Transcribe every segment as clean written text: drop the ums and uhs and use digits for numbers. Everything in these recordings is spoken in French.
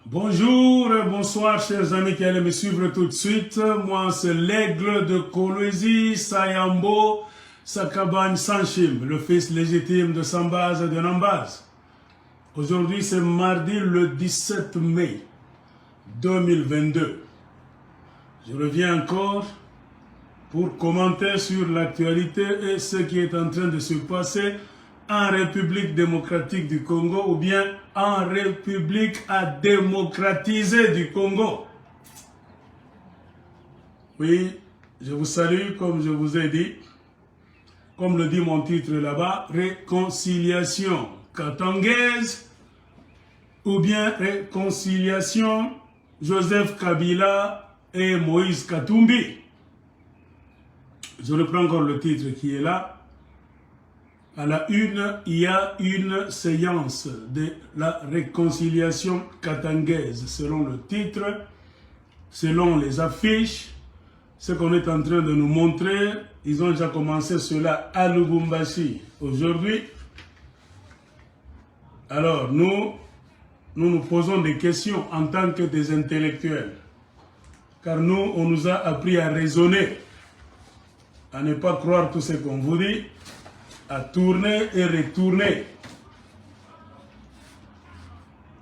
Bonjour et bonsoir chers amis qui allez me suivre tout de suite. Moi c'est l'aigle de Kolwezi, Sayambo, Sakaban Sanchim, le fils légitime de Sambaz et de Nambaz. Aujourd'hui c'est mardi le 17 mai 2022. Je reviens encore pour commenter sur l'actualité et ce qui est en train de se passer en République démocratique du Congo ou bien en République à démocratiser du Congo. Oui, je vous salue comme je vous ai dit, comme le dit mon titre là-bas, réconciliation katangaise ou bien réconciliation Joseph Kabila et Moïse Katumbi. Je reprends encore le titre qui est là. À la une, il y a une séance de la réconciliation katangaise, selon le titre, selon les affiches, ce qu'on est en train de nous montrer. Ils ont déjà commencé cela à Lubumbashi aujourd'hui. Alors, nous nous posons des questions en tant que des intellectuels, car nous, on nous a appris à raisonner, à ne pas croire tout ce qu'on vous dit, à tourner et retourner.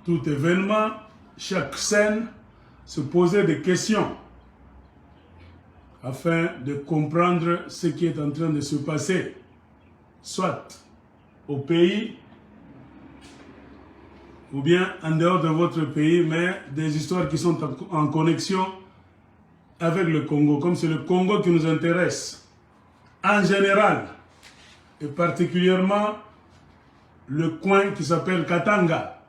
Tout événement, chaque scène, se poser des questions afin de comprendre ce qui est en train de se passer, soit au pays ou bien en dehors de votre pays, mais des histoires qui sont en connexion avec le Congo, comme c'est le Congo qui nous intéresse en général, et particulièrement le coin qui s'appelle Katanga.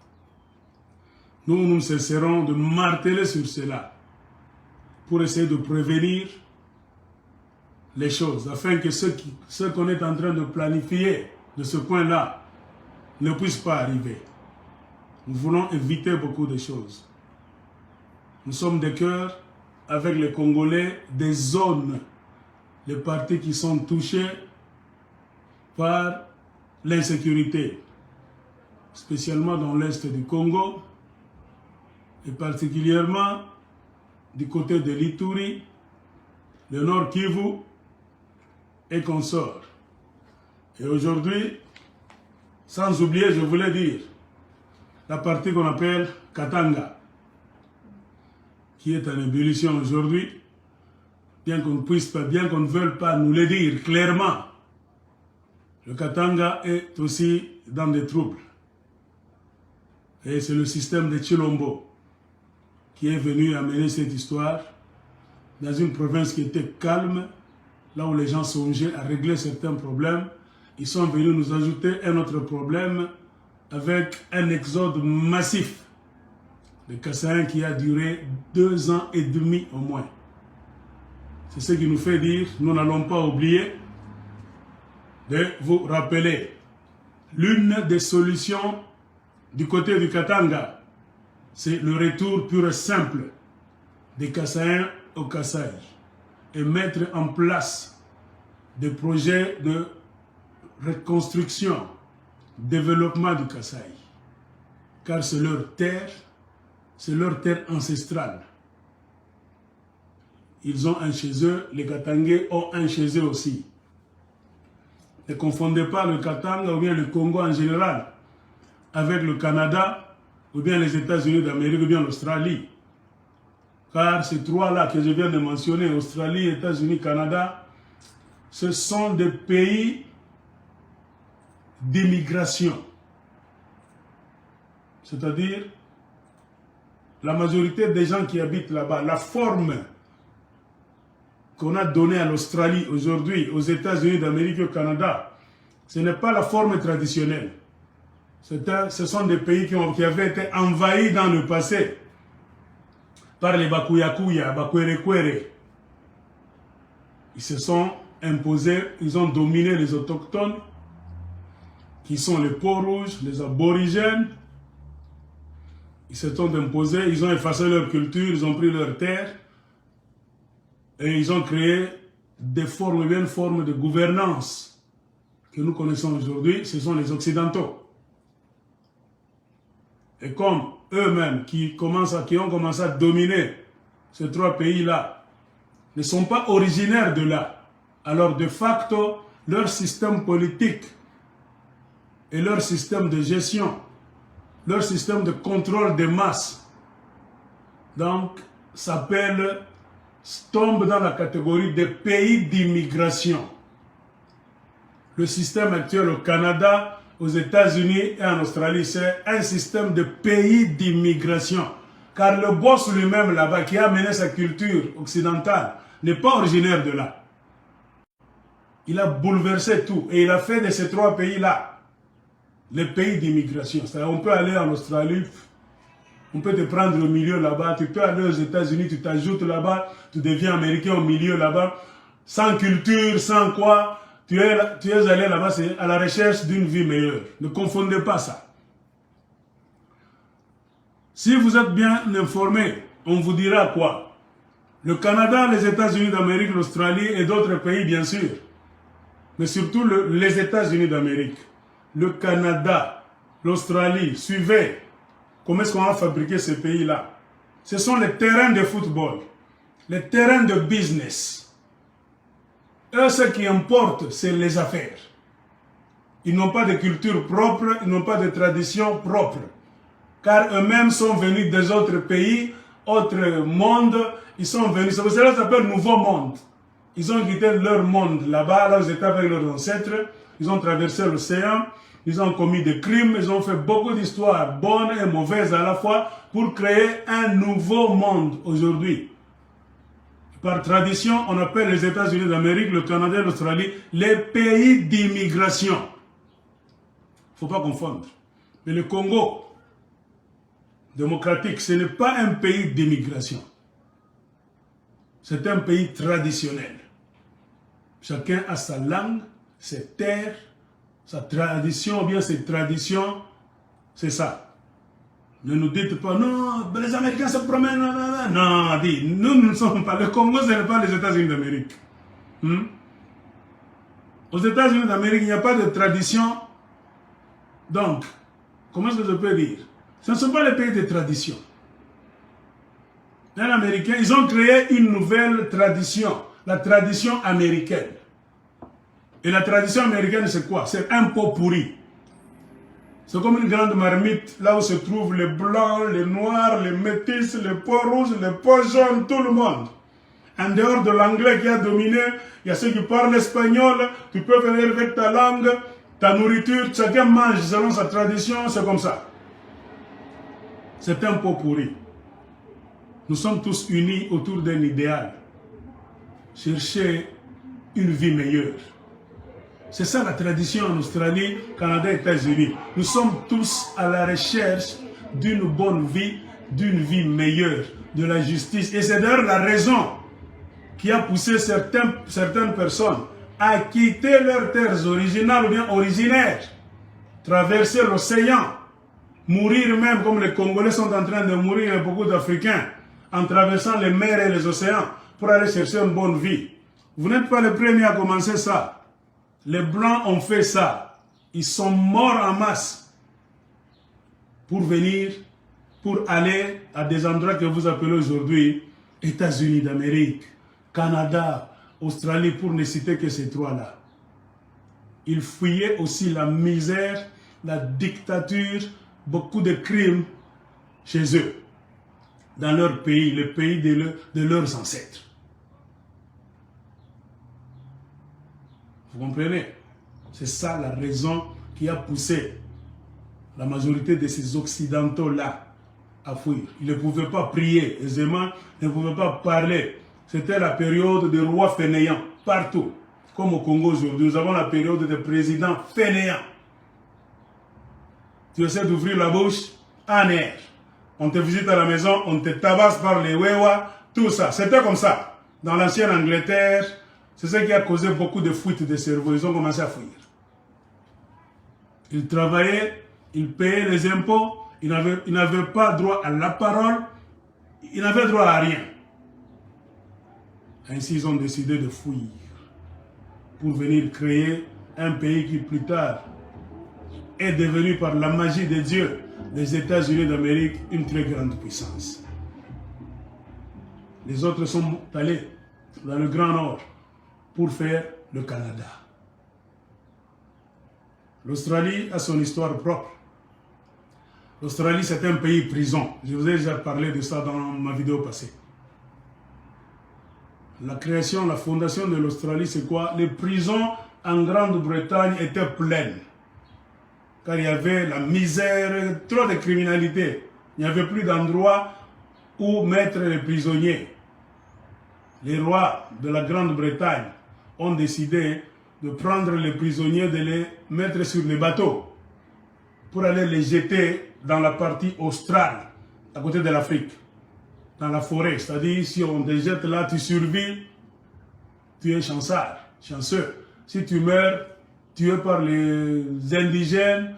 Nous cesserons de marteler sur cela pour essayer de prévenir les choses, afin que ce qu'on est en train de planifier de ce coin-là ne puisse pas arriver. Nous voulons éviter beaucoup de choses. Nous sommes de cœur avec les Congolais des zones, les parties qui sont touchées par l'insécurité, spécialement dans l'est du Congo, et particulièrement du côté de l'Ituri, le Nord Kivu et consorts. Et aujourd'hui, sans oublier, je voulais dire, la partie qu'on appelle Katanga, qui est en ébullition aujourd'hui, bien qu'on ne veuille pas nous le dire clairement. Le Katanga est aussi dans des troubles. Et c'est le système de Chilombo qui est venu amener cette histoire dans une province qui était calme, là où les gens songeaient à régler certains problèmes. Ils sont venus nous ajouter un autre problème avec un exode massif de Kassaïens qui a duré 2 ans et demi au moins. C'est ce qui nous fait dire, nous n'allons pas oublier de vous rappeler l'une des solutions du côté du Katanga, c'est le retour pur et simple des Kassaïens au Kasaï et mettre en place des projets de reconstruction, développement du Kasaï, car c'est leur terre ancestrale. Ils ont un chez eux, les Katangais ont un chez eux aussi. Ne confondez pas le Katanga ou bien le Congo en général avec le Canada ou bien les États-Unis d'Amérique ou bien l'Australie. Car ces trois-là que je viens de mentionner, Australie, États-Unis, Canada, ce sont des pays d'immigration. C'est-à-dire, la majorité des gens qui habitent là-bas, la forme qu'on a donnée à l'Australie aujourd'hui, aux États-Unis d'Amérique et au Canada, ce n'est pas la forme traditionnelle. Ce sont des pays qui avaient été envahis dans le passé par les Bakuyakuya, Bakwerekwere. Ils se sont imposés, ils ont dominé les autochtones, qui sont les peaux-rouges, les aborigènes. Ils se sont imposés, ils ont effacé leur culture, ils ont pris leur terre et ils ont créé des formes, bien formes de gouvernance que nous connaissons aujourd'hui, ce sont les Occidentaux. Et comme eux-mêmes, qui ont commencé à dominer ces 3 pays-là, ne sont pas originaires de là. Alors, de facto, leur système politique et leur système de gestion, leur système de contrôle des masses, donc, tombe dans la catégorie des pays d'immigration. Le système actuel au Canada, aux États-Unis et en Australie, c'est un système de pays d'immigration. Car le boss lui-même là-bas, qui a amené sa culture occidentale, n'est pas originaire de là. Il a bouleversé tout et il a fait de ces 3 pays-là les pays d'immigration. On peut aller en Australie, on peut te prendre au milieu là-bas, tu peux aller aux États-Unis, tu t'ajoutes là-bas, tu deviens américain au milieu là-bas, sans culture, sans quoi, tu es allé là-bas à la recherche d'une vie meilleure. Ne confondez pas ça. Si vous êtes bien informé, on vous dira quoi? Le Canada, les États-Unis d'Amérique, l'Australie et d'autres pays bien sûr, mais surtout les États-Unis d'Amérique, le Canada, l'Australie, suivez. Comment est-ce qu'on va fabriquer ces pays-là? Ce sont les terrains de football, les terrains de business. Eux, ce qui importe, c'est les affaires. Ils n'ont pas de culture propre, ils n'ont pas de tradition propre. Car eux-mêmes sont venus des autres pays, autres mondes, ils sont venus. C'est pour cela que ça s'appelle Nouveau Monde. Ils ont quitté leur monde là-bas, là où ils étaient avec leurs ancêtres. Ils ont traversé l'océan. Ils ont commis des crimes, ils ont fait beaucoup d'histoires bonnes et mauvaises à la fois pour créer un nouveau monde aujourd'hui. Par tradition, on appelle les États-Unis d'Amérique, le Canada et l'Australie les pays d'immigration. Il ne faut pas confondre. Mais le Congo démocratique, ce n'est pas un pays d'immigration. C'est un pays traditionnel. Chacun a sa langue, ses terres, sa tradition, ou bien ses traditions, c'est ça. Ne nous dites pas, non, les Américains se promènent, non, dit, nous ne sommes pas, le Congo, ce n'est pas les États-Unis d'Amérique. Aux États-Unis d'Amérique, il n'y a pas de tradition. Donc, comment est-ce que je peux dire? Ce ne sont pas les pays de tradition. Les Américains, ils ont créé une nouvelle tradition, la tradition américaine. Et la tradition américaine, c'est quoi? C'est un pot pourri. C'est comme une grande marmite, là où se trouvent les blancs, les noirs, les métis, les peaux rouges, les peaux jaunes, tout le monde. En dehors de l'anglais qui a dominé, il y a ceux qui parlent espagnol, tu peux venir avec ta langue, ta nourriture, chacun mange selon sa tradition, c'est comme ça. C'est un pot pourri. Nous sommes tous unis autour d'un idéal. Chercher une vie meilleure. C'est ça la tradition en Australie, Canada et États-Unis. Nous sommes tous à la recherche d'une bonne vie, d'une vie meilleure, de la justice. Et c'est d'ailleurs la raison qui a poussé certaines personnes à quitter leurs terres originales ou bien originaires, traverser l'océan, mourir même comme les Congolais sont en train de mourir et beaucoup d'Africains, en traversant les mers et les océans pour aller chercher une bonne vie. Vous n'êtes pas les premiers à commencer ça. Les Blancs ont fait ça. Ils sont morts en masse pour venir, pour aller à des endroits que vous appelez aujourd'hui États-Unis d'Amérique, Canada, Australie, pour ne citer que ces 3-là. Ils fuyaient aussi la misère, la dictature, beaucoup de crimes chez eux, dans leur pays, le pays de leurs ancêtres. Vous comprenez? C'est ça la raison qui a poussé la majorité de ces Occidentaux-là à fuir. Ils ne pouvaient pas prier aisément, ils ne pouvaient pas parler. C'était la période des rois fainéants, partout. Comme au Congo aujourd'hui, nous avons la période des présidents fainéants. Tu essaies d'ouvrir la bouche, en air. On te visite à la maison, on te tabasse par les wewa, tout ça. C'était comme ça. Dans l'ancienne Angleterre, c'est ce qui a causé beaucoup de fuites de cerveau. Ils ont commencé à fuir. Ils travaillaient, ils payaient les impôts, ils n'avaient pas droit à la parole, ils n'avaient droit à rien. Ainsi, ils ont décidé de fuir pour venir créer un pays qui, plus tard, est devenu par la magie de Dieu, les États-Unis d'Amérique, une très grande puissance. Les autres sont allés dans le Grand Nord pour faire le Canada. L'Australie a son histoire propre. L'Australie, c'est un pays prison. Je vous ai déjà parlé de ça dans ma vidéo passée. La création, la fondation de l'Australie, c'est quoi? Les prisons en Grande-Bretagne étaient pleines. Car il y avait la misère, trop de criminalité. Il n'y avait plus d'endroit où mettre les prisonniers. Les rois de la Grande-Bretagne ont décidé de prendre les prisonniers, de les mettre sur les bateaux pour aller les jeter dans la partie australe, à côté de l'Afrique, dans la forêt. C'est-à-dire, si on te jette là, tu survis, tu es chanceux. Si tu meurs, tué par les indigènes,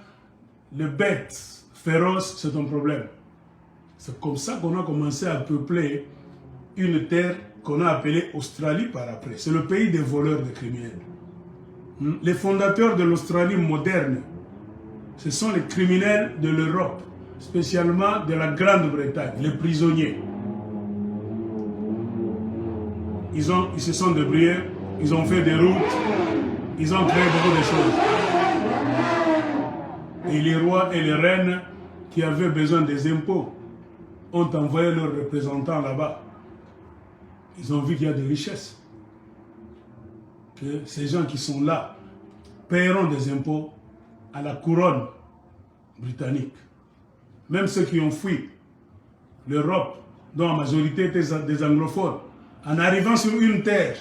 les bêtes féroces, c'est ton problème. C'est comme ça qu'on a commencé à peupler une terre qu'on a appelée Australie par après. C'est le pays des voleurs, des criminels. Les fondateurs de l'Australie moderne, ce sont les criminels de l'Europe, spécialement de la Grande-Bretagne, les prisonniers. Ils se sont débrouillés, ils ont fait des routes, ils ont créé beaucoup de choses. Et les rois et les reines qui avaient besoin des impôts ont envoyé leurs représentants là-bas. Ils ont vu qu'il y a des richesses. Que ces gens qui sont là paieront des impôts à la couronne britannique. Même ceux qui ont fui l'Europe, dont la majorité étaient des anglophones, en arrivant sur une terre,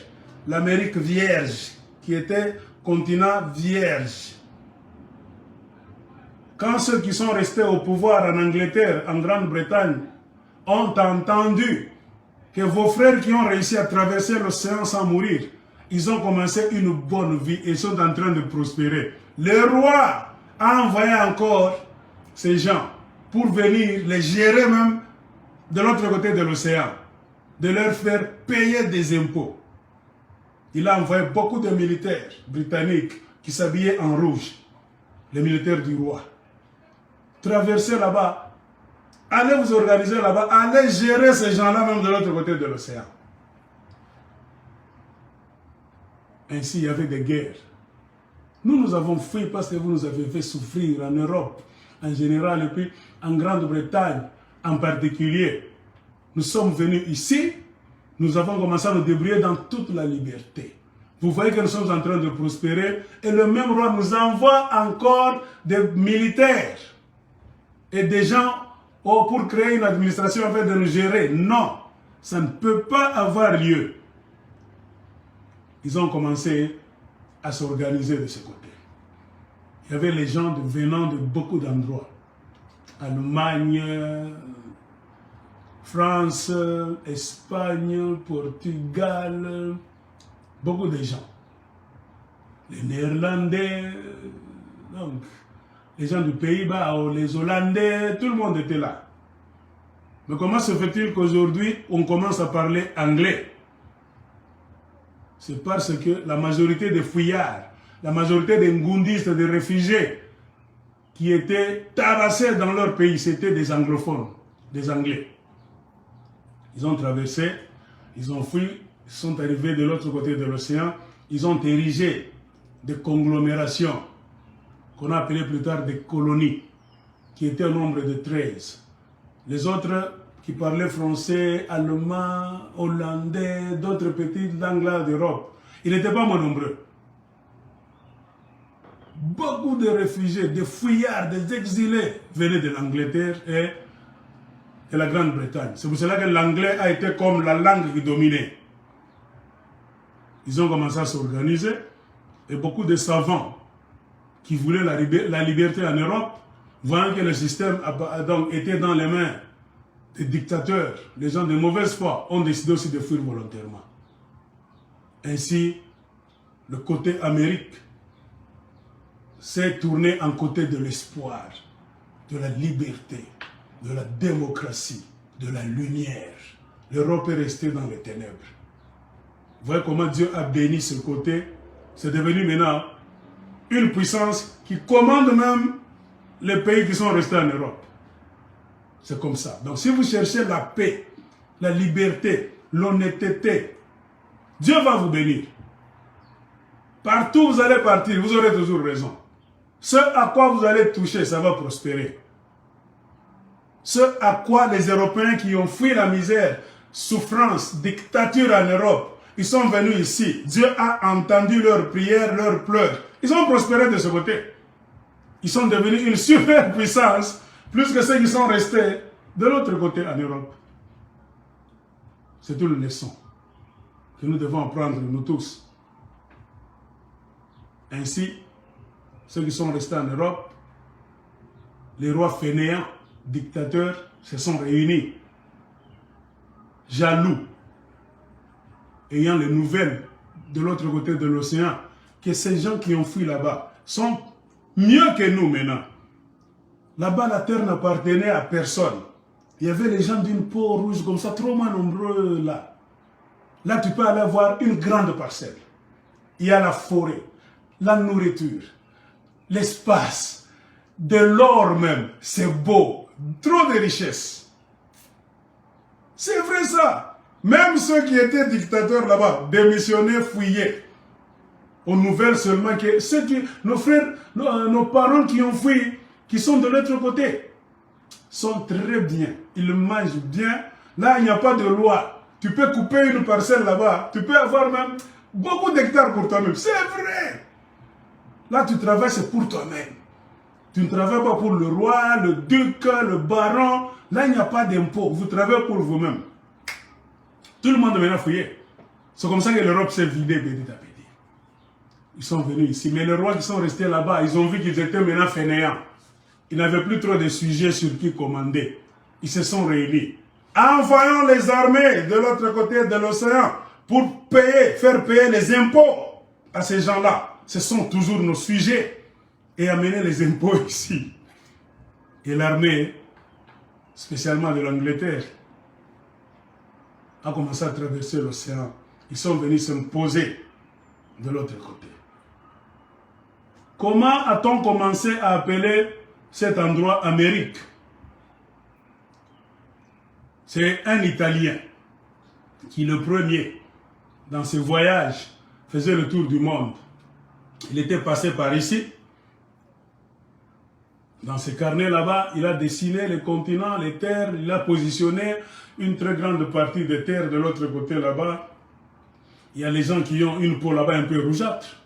l'Amérique vierge, qui était continent vierge. Quand ceux qui sont restés au pouvoir en Angleterre, en Grande-Bretagne, ont entendu que vos frères qui ont réussi à traverser l'océan sans mourir, ils ont commencé une bonne vie et sont en train de prospérer. Le roi a envoyé encore ces gens pour venir les gérer même de l'autre côté de l'océan, de leur faire payer des impôts. Il a envoyé beaucoup de militaires britanniques qui s'habillaient en rouge, les militaires du roi. Traversez là-bas, allez vous organiser là-bas, allez gérer ces gens-là même de l'autre côté de l'océan. Ainsi, il y avait des guerres. Nous avons fui parce que vous nous avez fait souffrir en Europe, en général, et puis en Grande-Bretagne en particulier. Nous sommes venus ici, nous avons commencé à nous débrouiller dans toute la liberté. Vous voyez que nous sommes en train de prospérer et le même roi nous envoie encore des militaires et des gens pour créer une administration afin de nous gérer. Non, ça ne peut pas avoir lieu. Ils ont commencé à s'organiser de ce côté. Il y avait les gens venant de beaucoup d'endroits. Allemagne, France, Espagne, Portugal, beaucoup de gens. Les Néerlandais, donc, les gens du Pays-Bas, les Hollandais, tout le monde était là. Mais comment se fait-il qu'aujourd'hui, on commence à parler anglais? C'est parce que la majorité des fouillards, la majorité des ngoundistes, des réfugiés qui étaient tabassés dans leur pays, c'était des anglophones, des Anglais. Ils ont traversé, ils ont fui, ils sont arrivés de l'autre côté de l'océan, ils ont érigé des conglomérations qu'on a appelées plus tard des colonies, qui étaient au nombre de 13. Les autres qui parlaient français, allemand, hollandais, d'autres petites langues d'Europe, ils n'étaient pas moins nombreux. Beaucoup de réfugiés, des fouillards, des exilés venaient de l'Angleterre et de la Grande-Bretagne. C'est pour cela que l'anglais a été comme la langue qui dominait. Ils ont commencé à s'organiser et beaucoup de savants qui voulaient la liberté en Europe, voyant que le système était dans les mains des dictateurs, les gens de mauvaise foi, ont décidé aussi de fuir volontairement. Ainsi, le côté Amérique s'est tourné en côté de l'espoir, de la liberté, de la démocratie, de la lumière. L'Europe est restée dans les ténèbres. Vous voyez comment Dieu a béni ce côté. C'est devenu maintenant une puissance qui commande même les pays qui sont restés en Europe. C'est comme ça. Donc si vous cherchez la paix, la liberté, l'honnêteté, Dieu va vous bénir. Partout où vous allez partir, vous aurez toujours raison. Ce à quoi vous allez toucher, ça va prospérer. Ce à quoi les Européens qui ont fui la misère, souffrance, dictature en Europe, ils sont venus ici. Dieu a entendu leurs prières, leurs pleurs. Ils ont prospéré de ce côté. Ils sont devenus une super puissance, plus que ceux qui sont restés de l'autre côté en Europe. C'est une leçon que nous devons apprendre, nous tous. Ainsi, ceux qui sont restés en Europe, les rois fainéants, dictateurs, se sont réunis, jaloux, ayant les nouvelles de l'autre côté de l'océan, que ces gens qui ont fui là-bas sont mieux que nous maintenant. Là-bas, la terre n'appartenait à personne. Il y avait les gens d'une peau rouge comme ça, trop nombreux là. Là, tu peux aller voir une grande parcelle. Il y a la forêt, la nourriture, l'espace, de l'or même. C'est beau. Trop de richesses. C'est vrai ça. Même ceux qui étaient dictateurs là-bas, démissionnaient, fuyaient. Aux nouvelles seulement que ceux qui, nos frères, nos parents qui ont fui, qui sont de l'autre côté, sont très bien. Ils mangent bien. Là, il n'y a pas de loi. Tu peux couper une parcelle là-bas. Tu peux avoir même beaucoup d'hectares pour toi-même. C'est vrai. Là, tu travailles, c'est pour toi-même. Tu ne travailles pas pour le roi, le duc, le baron. Là, il n'y a pas d'impôt. Vous travaillez pour vous-même. Tout le monde est maintenant fouillé. C'est comme ça que l'Europe s'est vidée petit à petit. Ils sont venus ici. Mais les rois qui sont restés là-bas, ils ont vu qu'ils étaient maintenant fainéants. Ils n'avaient plus trop de sujets sur qui commander. Ils se sont réunis. Envoyons les armées de l'autre côté de l'océan pour payer, faire payer les impôts à ces gens-là. Ce sont toujours nos sujets. Et amener les impôts ici. Et l'armée, spécialement de l'Angleterre, a commencé à traverser l'océan. Ils sont venus s'imposer de l'autre côté. Comment a-t-on commencé à appeler cet endroit Amérique? C'est un Italien qui, le premier, dans ses voyages, faisait le tour du monde. Il était passé par ici. Dans ses carnets là-bas, il a dessiné les continents, les terres, il a positionné une très grande partie des terres de l'autre côté là-bas. Il y a les gens qui ont une peau là-bas un peu rougeâtre.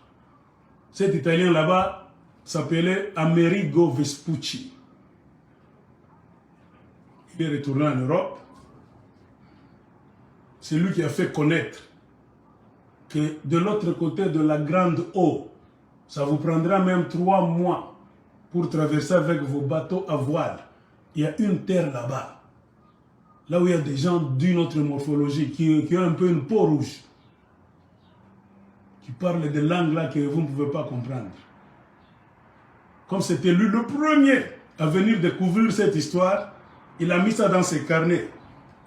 Cet Italien là-bas s'appelait Amerigo Vespucci. Il est retourné en Europe. C'est lui qui a fait connaître que de l'autre côté de la Grande Eau, ça vous prendra même 3 mois pour traverser avec vos bateaux à voile. Il y a une terre là-bas, là où il y a des gens d'une autre morphologie, qui ont un peu une peau rouge, qui parlent des langues là que vous ne pouvez pas comprendre. Comme c'était lui le premier à venir découvrir cette histoire, il a mis ça dans ses carnets.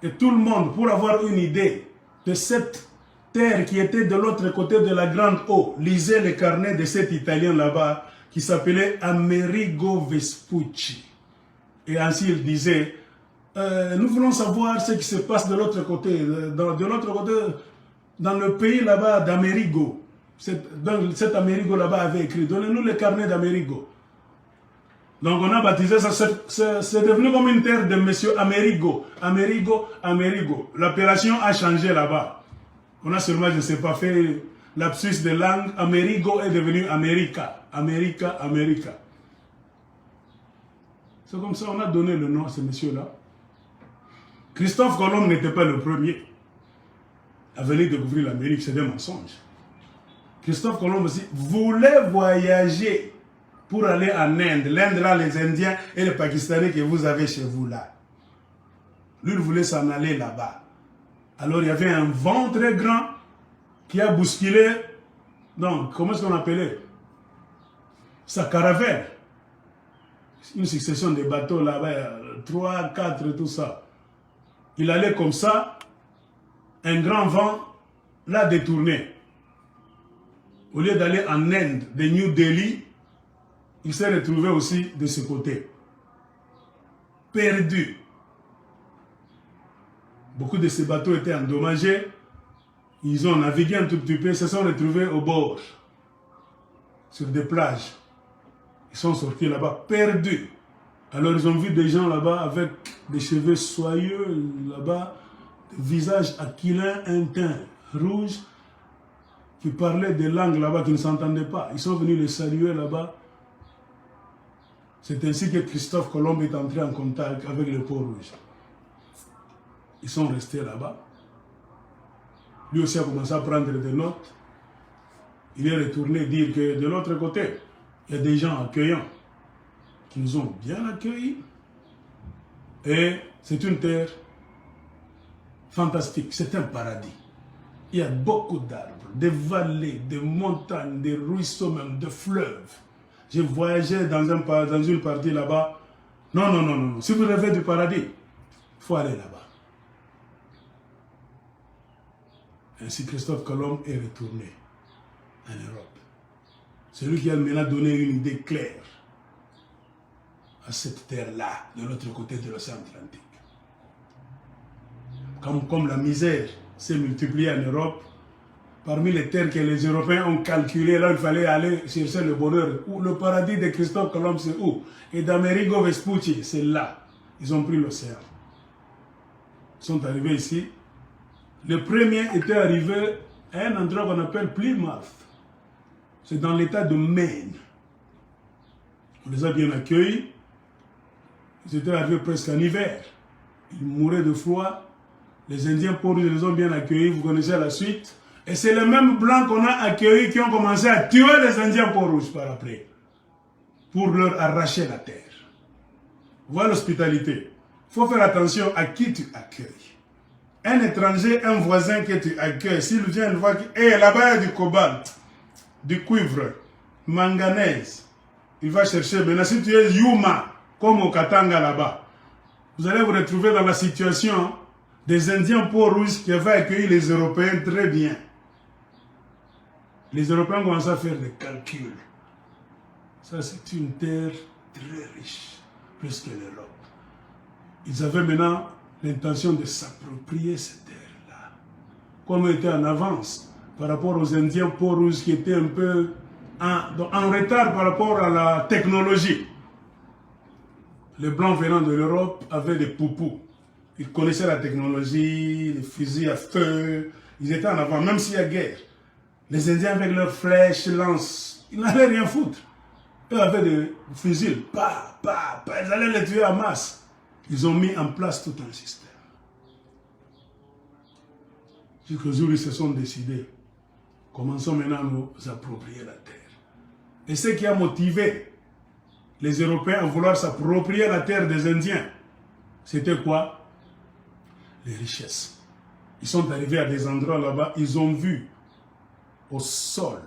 Et tout le monde, pour avoir une idée de cette terre qui était de l'autre côté de la Grande Eau, lisait les carnets de cet Italien là-bas, qui s'appelait Amerigo Vespucci. Et ainsi il disait, nous voulons savoir ce qui se passe de l'autre côté, dans le pays là-bas d'Amerigo. Cet Amerigo là-bas avait écrit, donnez-nous les carnets d'Amerigo. Donc on a baptisé ça, c'est devenu comme une terre de monsieur Amerigo. Amerigo. L'appellation a changé là-bas. On a sûrement, je ne sais pas, fait lapsus de langue. Amerigo est devenu America. America. C'est comme ça qu'on a donné le nom à ce monsieur-là. Christophe Colomb n'était pas le premier à venir découvrir l'Amérique, c'est des mensonges. Christophe Colomb aussi voulait voyager pour aller en Inde. L'Inde, là, les Indiens et les Pakistanais que vous avez chez vous, là. Lui, il voulait s'en aller là-bas. Alors, il y avait un vent très grand qui a bousculé, donc, comment est-ce qu'on appelait? Sa caravelle. Une succession de bateaux là-bas, 3, 4, tout ça. Il allait comme ça, un grand vent l'a détourné. Au lieu d'aller en Inde, de New Delhi, il s'est retrouvé aussi de ce côté. Perdu. Beaucoup de ces bateaux étaient endommagés. Ils ont navigué un tout petit peu, se sont retrouvés au bord, sur des plages. Ils sont sortis là-bas, perdus. Alors ils ont vu des gens là-bas avec des cheveux soyeux, là-bas, des visages aquilins, un teint rouge, qui parlaient des langues là-bas qui ne s'entendaient pas. Ils sont venus les saluer là-bas. C'est ainsi que Christophe Colomb est entré en contact avec le Pont-Rouge. Ils sont restés là-bas. Lui aussi a commencé à prendre des notes. Il est retourné dire que de l'autre côté, il y a des gens accueillants qui nous ont bien accueillis. Et c'est une terre fantastique, c'est un paradis. Il y a beaucoup d'arbres, des vallées, des montagnes, des ruisseaux même, des fleuves. J'ai voyagé dans une partie là-bas. Non, non, non, non. Si vous rêvez du paradis, il faut aller là-bas. Ainsi, Christophe Colomb est retourné en Europe. C'est lui qui a maintenant donné une idée claire à cette terre-là, de l'autre côté de l'océan Atlantique. Comme la misère s'est multipliée en Europe, parmi les terres que les Européens ont calculées, là il fallait aller chercher le bonheur. Le paradis de Christophe Colomb, c'est où? Et d'Amerigo Vespucci, c'est là. Ils ont pris l'océan. Ils sont arrivés ici. Le premier était arrivé à un endroit qu'on appelle Plymouth. C'est dans l'état de Maine. On les a bien accueillis. Ils étaient arrivés presque en hiver. Ils mouraient de froid. Les Indiens pauvres les ont bien accueillis. Vous connaissez la suite. Et c'est les mêmes Blancs qu'on a accueillis qui ont commencé à tuer les Indiens peaux-rouges par après. Pour leur arracher la terre. Voilà l'hospitalité. Il faut faire attention à qui tu accueilles. Un étranger, un voisin que tu accueilles, s'il vient une fois que là-bas il y a du cobalt, du cuivre, manganèse, il va chercher. Maintenant, si tu es Yuma, comme au Katanga là-bas, vous allez vous retrouver dans la situation des Indiens peaux-rouges qui avaient accueilli les Européens très bien. Les Européens commencent à faire des calculs. Ça, c'est une terre très riche, plus que l'Europe. Ils avaient maintenant l'intention de s'approprier cette terre-là. Comme ils étaient en avance par rapport aux Indiens peaux-rouges qui étaient un peu en retard par rapport à la technologie. Les Blancs venant de l'Europe avaient des poupous. Ils connaissaient la technologie, les fusils à feu. Ils étaient en avant, même s'il y a guerre. Les Indiens avec leurs flèches, lances, ils n'allaient rien foutre. Eux avaient des fusils, ils allaient les tuer en masse. Ils ont mis en place tout un système. Jusqu'au jour où ils se sont décidés. Commençons maintenant à nous approprier la terre. Et ce qui a motivé les Européens à vouloir s'approprier la terre des Indiens, c'était quoi? Les richesses. Ils sont arrivés à des endroits là-bas, ils ont vu au sol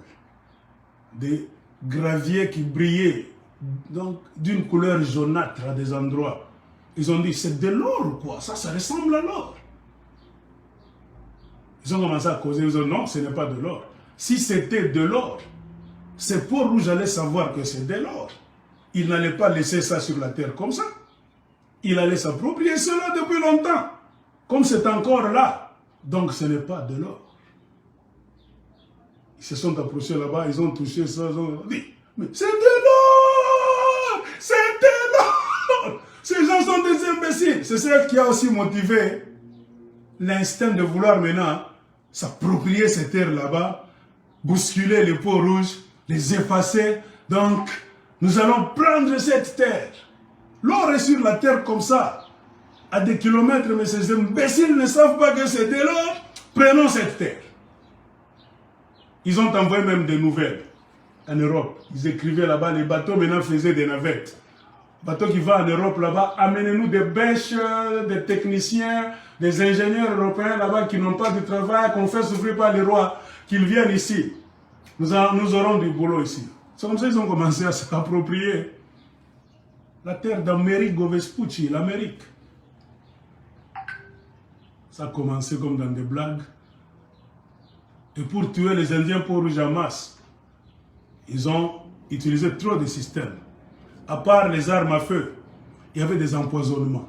des graviers qui brillaient d'une couleur jaunâtre à des endroits. Ils ont dit, c'est de l'or quoi, ça ressemble à l'or. Ils ont commencé à causer, ils ont dit, non, ce n'est pas de l'or. Si c'était de l'or, ces peaux-rouges allaient savoir que c'est de l'or. Ils n'allaient pas laisser ça sur la terre comme ça. Ils allaient s'approprier cela depuis longtemps. Comme c'est encore là, donc ce n'est pas de l'or. Ils se sont approchés là-bas, ils ont touché ça, ils ont dit, mais c'est de l'or! C'est de l'or! Ces gens sont des imbéciles. C'est ce qui a aussi motivé l'instinct de vouloir maintenant s'approprier ces terres là-bas, bousculer les peaux-rouges, les effacer. Donc, nous allons prendre cette terre. L'or est sur la terre comme ça, à des kilomètres, mais ces imbéciles ne savent pas que c'est de l'or. Prenons cette terre. Ils ont envoyé même des nouvelles en Europe. Ils écrivaient là-bas, les bateaux maintenant faisaient des navettes. Bateau qui va en Europe là-bas, amenez-nous des bêches, des techniciens, des ingénieurs européens là-bas qui n'ont pas de travail, qu'on fait souffrir par les rois, qu'ils viennent ici. Nous aurons du boulot ici. C'est comme ça qu'ils ont commencé à s'approprier la terre d'Amerigo Vespucci, l'Amérique. Ça a commencé comme dans des blagues. Et pour tuer les Indiens peaux-rouges en masse, ils ont utilisé trop de systèmes. À part les armes à feu, il y avait des empoisonnements.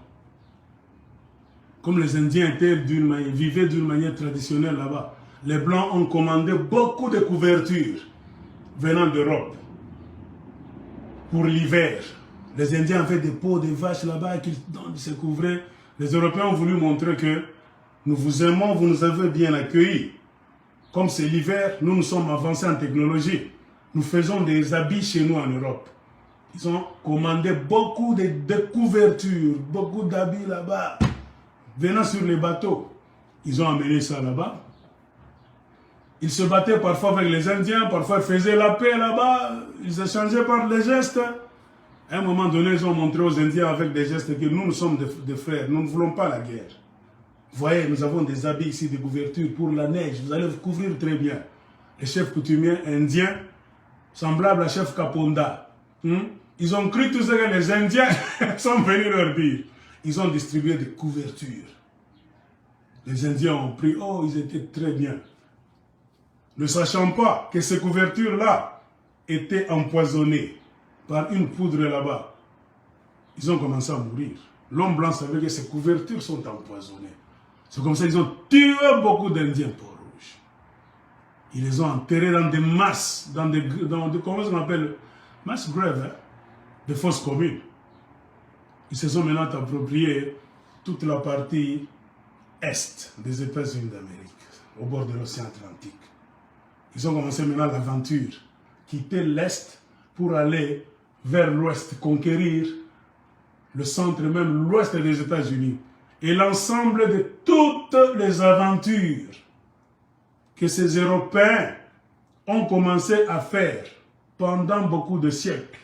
comme les Indiens vivaient d'une manière traditionnelle là-bas, les Blancs ont commandé beaucoup de couvertures venant d'Europe pour l'hiver. Les Indiens avaient des peaux de vaches là-bas qu'ils se couvraient. Les Européens ont voulu montrer que nous vous aimons, vous nous avez bien accueillis. Comme c'est l'hiver, nous sommes avancés en technologie. Nous faisons des habits chez nous en Europe. Ils ont commandé beaucoup de couvertures, beaucoup d'habits là-bas, venant sur les bateaux. Ils ont amené ça là-bas. Ils se battaient parfois avec les Indiens, parfois ils faisaient la paix là-bas, ils échangeaient par des gestes. À un moment donné, ils ont montré aux Indiens avec des gestes que nous sommes des frères, nous ne voulons pas la guerre. Vous voyez, nous avons des habits ici, des couvertures pour la neige, vous allez vous couvrir très bien. Les chefs coutumiers indiens, semblables à chef Kaponda, ils ont cru tout ce que les Indiens sont venus leur dire. Ils ont distribué des couvertures. Les Indiens ont pris, oh, ils étaient très bien. Ne sachant pas que ces couvertures-là étaient empoisonnées par une poudre là-bas. Ils ont commencé à mourir. L'homme blanc savait que ces couvertures sont empoisonnées. C'est comme ça qu'ils ont tué beaucoup d'Indiens peau rouge. Ils les ont enterrés dans des masses, dans des comment on appelle, mass graves, hein, des fosses communes. Ils se sont maintenant appropriés toute la partie est des États-Unis d'Amérique, au bord de l'océan Atlantique. Ils ont commencé maintenant l'aventure, quitter l'Est pour aller vers l'Ouest, conquérir le centre, même l'Ouest des États-Unis. Et l'ensemble de toutes les aventures que ces Européens ont commencé à faire pendant beaucoup de siècles,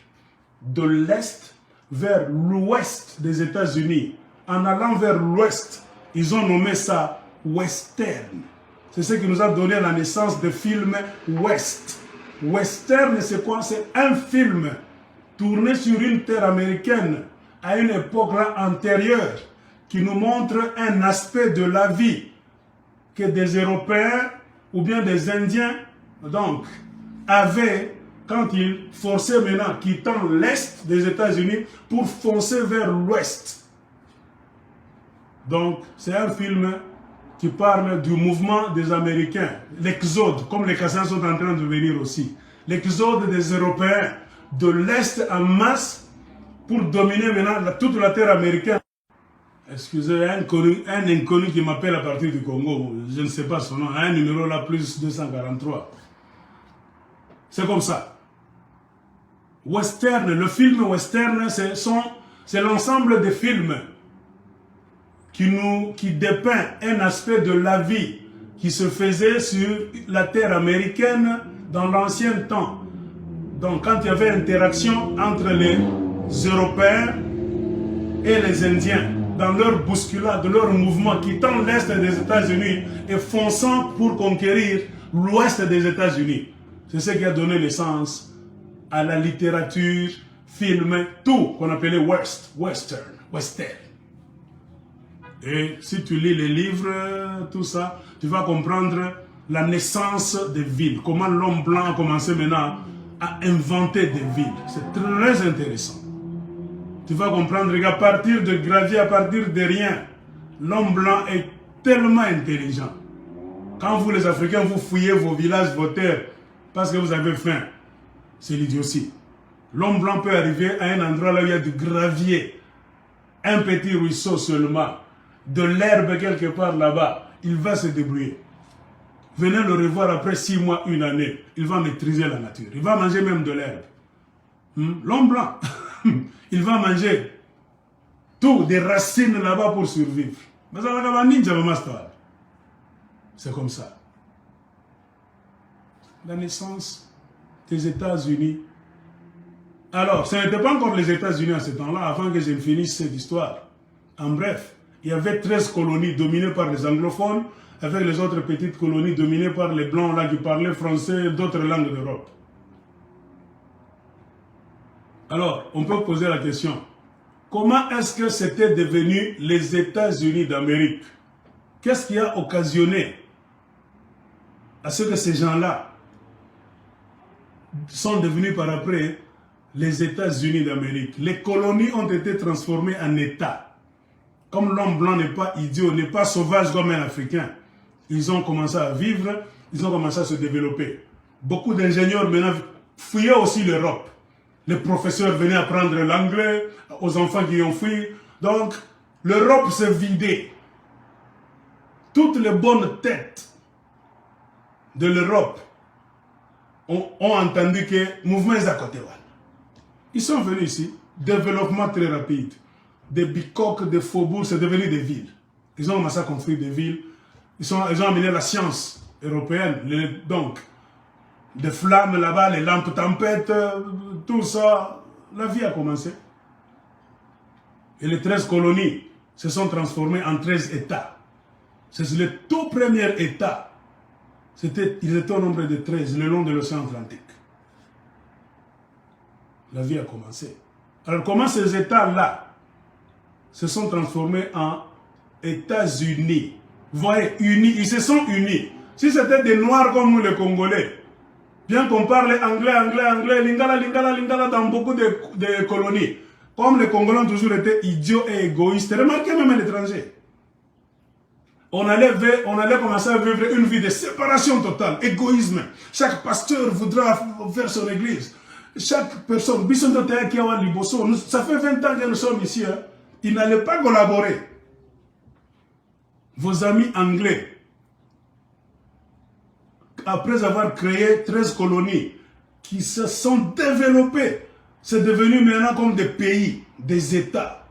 de l'Est vers l'Ouest des États-Unis. En allant vers l'Ouest, ils ont nommé ça western. C'est ce qui nous a donné la naissance de film West. Western, c'est quoi? C'est un film tourné sur une terre américaine à une époque là antérieure qui nous montre un aspect de la vie que des Européens ou bien des Indiens donc avaient quand ils forçaient maintenant, quittant l'Est des États-Unis pour foncer vers l'Ouest. Donc, c'est un film qui parle du mouvement des Américains, l'exode, comme les Cassins sont en train de venir aussi. L'exode des Européens de l'Est en masse pour dominer maintenant toute la terre américaine. Excusez, un inconnu qui m'appelle à partir du Congo, je ne sais pas son nom, un numéro là, plus 243. C'est comme ça. Western, le film western, c'est l'ensemble des films qui dépeint un aspect de la vie qui se faisait sur la terre américaine dans l'ancien temps. Donc quand il y avait interaction entre les Européens et les Indiens, dans leur bousculade, leur mouvement, quittant l'Est des États-Unis et fonçant pour conquérir l'Ouest des États-Unis. C'est ce qui a donné naissance à la littérature, film, tout qu'on appelait western. Et si tu lis les livres, tout ça, tu vas comprendre la naissance des villes. Comment l'homme blanc a commencé maintenant à inventer des villes. C'est très intéressant. Tu vas comprendre qu'à partir de gravier, à partir de rien, l'homme blanc est tellement intelligent. Quand vous les Africains, vous fouillez vos villages, vos terres, parce que vous avez faim, c'est l'idiotie. L'homme blanc peut arriver à un endroit là où il y a du gravier, un petit ruisseau seulement, de l'herbe quelque part là-bas, il va se débrouiller. Venez le revoir après 6 mois, 1 année, il va maîtriser la nature, il va manger même de l'herbe. L'homme blanc, il va manger tout, des racines là-bas pour survivre. Mais ça va ninja, c'est comme ça. La naissance des États-Unis. Alors, ce n'était pas encore les États-Unis à ce temps-là, avant que je ne finisse cette histoire. En bref, il y avait 13 colonies dominées par les anglophones, avec les autres petites colonies dominées par les blancs là qui parlaient français et d'autres langues d'Europe. Alors, on peut poser la question, comment est-ce que c'était devenu les États-Unis d'Amérique? Qu'est-ce qui a occasionné à ce que ces gens-là sont devenus par après les États-Unis d'Amérique? Les colonies ont été transformées en États. comme l'homme blanc n'est pas idiot, n'est pas sauvage comme un Africain, ils ont commencé à vivre, ils ont commencé à se développer. Beaucoup d'ingénieurs maintenant fouillaient aussi l'Europe. Les professeurs venaient apprendre l'anglais aux enfants qui ont fui. Donc, l'Europe s'est vidée. Toutes les bonnes têtes de l'Europe ont entendu que le mouvement est à côté. Ils sont venus ici, développement très rapide. Des bicoques, des faubourgs, c'est devenu des villes. Ils ont commencé à construire des villes. Ils ont amené la science européenne. Donc, des flammes là-bas, les lampes tempêtes, tout ça. La vie a commencé. Et les 13 colonies se sont transformées en 13 États. C'est le tout premier État. Ils étaient au nombre de 13, le long de l'océan Atlantique. La vie a commencé. Alors comment ces États-là se sont transformés en États-Unis? Vous voyez, unis, ils se sont unis. Si c'était des Noirs comme nous les Congolais, bien qu'on parle anglais, lingala dans beaucoup de colonies, comme les Congolais ont toujours été idiots et égoïstes, remarquez même à l'étranger. On allait commencer à vivre une vie de séparation totale, égoïsme. Chaque pasteur voudra faire son église. Chaque personne, ça fait 20 ans que nous sommes ici, hein. Ils n'allaient pas collaborer. Vos amis anglais, après avoir créé 13 colonies qui se sont développées, c'est devenu maintenant comme des pays, des États.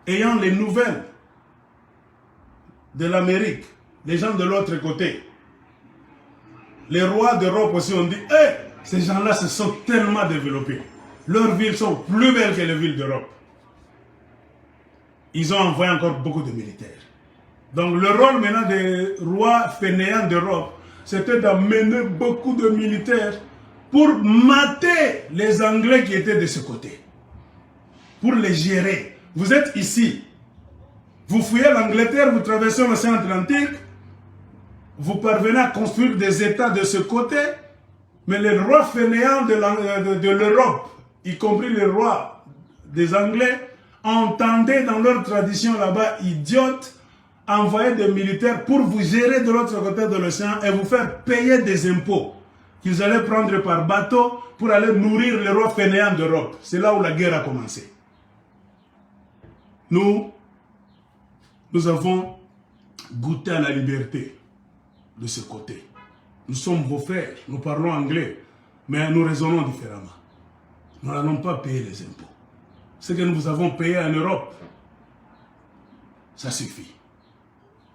Ayant les nouvelles de l'Amérique, les gens de l'autre côté, les rois d'Europe aussi ont dit, hey, ces gens-là se sont tellement développés. Leurs villes sont plus belles que les villes d'Europe. Ils ont envoyé encore beaucoup de militaires. Donc le rôle maintenant des rois fainéants d'Europe, c'était d'amener beaucoup de militaires pour mater les Anglais qui étaient de ce côté. Pour les gérer. Vous êtes ici. Vous fouillez l'Angleterre, vous traversez l'océan Atlantique, vous parvenez à construire des États de ce côté, mais les rois fainéants de l'Europe, y compris les rois des Anglais, entendaient dans leur tradition là-bas idiote, envoyer des militaires pour vous gérer de l'autre côté de l'océan et vous faire payer des impôts qu'ils allaient prendre par bateau pour aller nourrir les rois fainéants d'Europe. C'est là où la guerre a commencé. Nous avons goûté à la liberté de ce côté. Nous sommes vos frères, nous parlons anglais, mais nous raisonnons différemment. Nous n'allons pas payer les impôts. Ce que nous avons payé en Europe, ça suffit.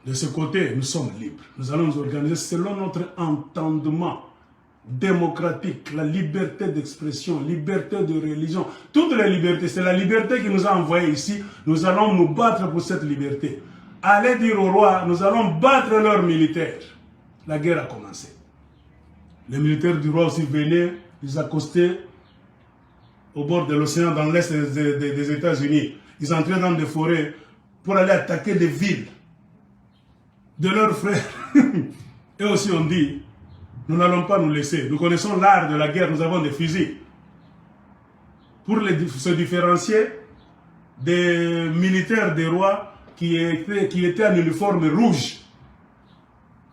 De ce côté, nous sommes libres. Nous allons nous organiser selon notre entendement démocratique, la liberté d'expression, liberté de religion, toutes les libertés. C'est la liberté qui nous a envoyés ici. Nous allons nous battre pour cette liberté. Allez dire au roi, nous allons battre leurs militaires. La guerre a commencé. Les militaires du roi aussi venaient, ils accostaient au bord de l'océan dans l'est des États-Unis. Ils entraient dans des forêts pour aller attaquer des villes de leurs frères. Et aussi on dit, nous n'allons pas nous laisser. Nous connaissons l'art de la guerre, nous avons des fusils. Pour se différencier des militaires des rois qui étaient en uniforme rouge.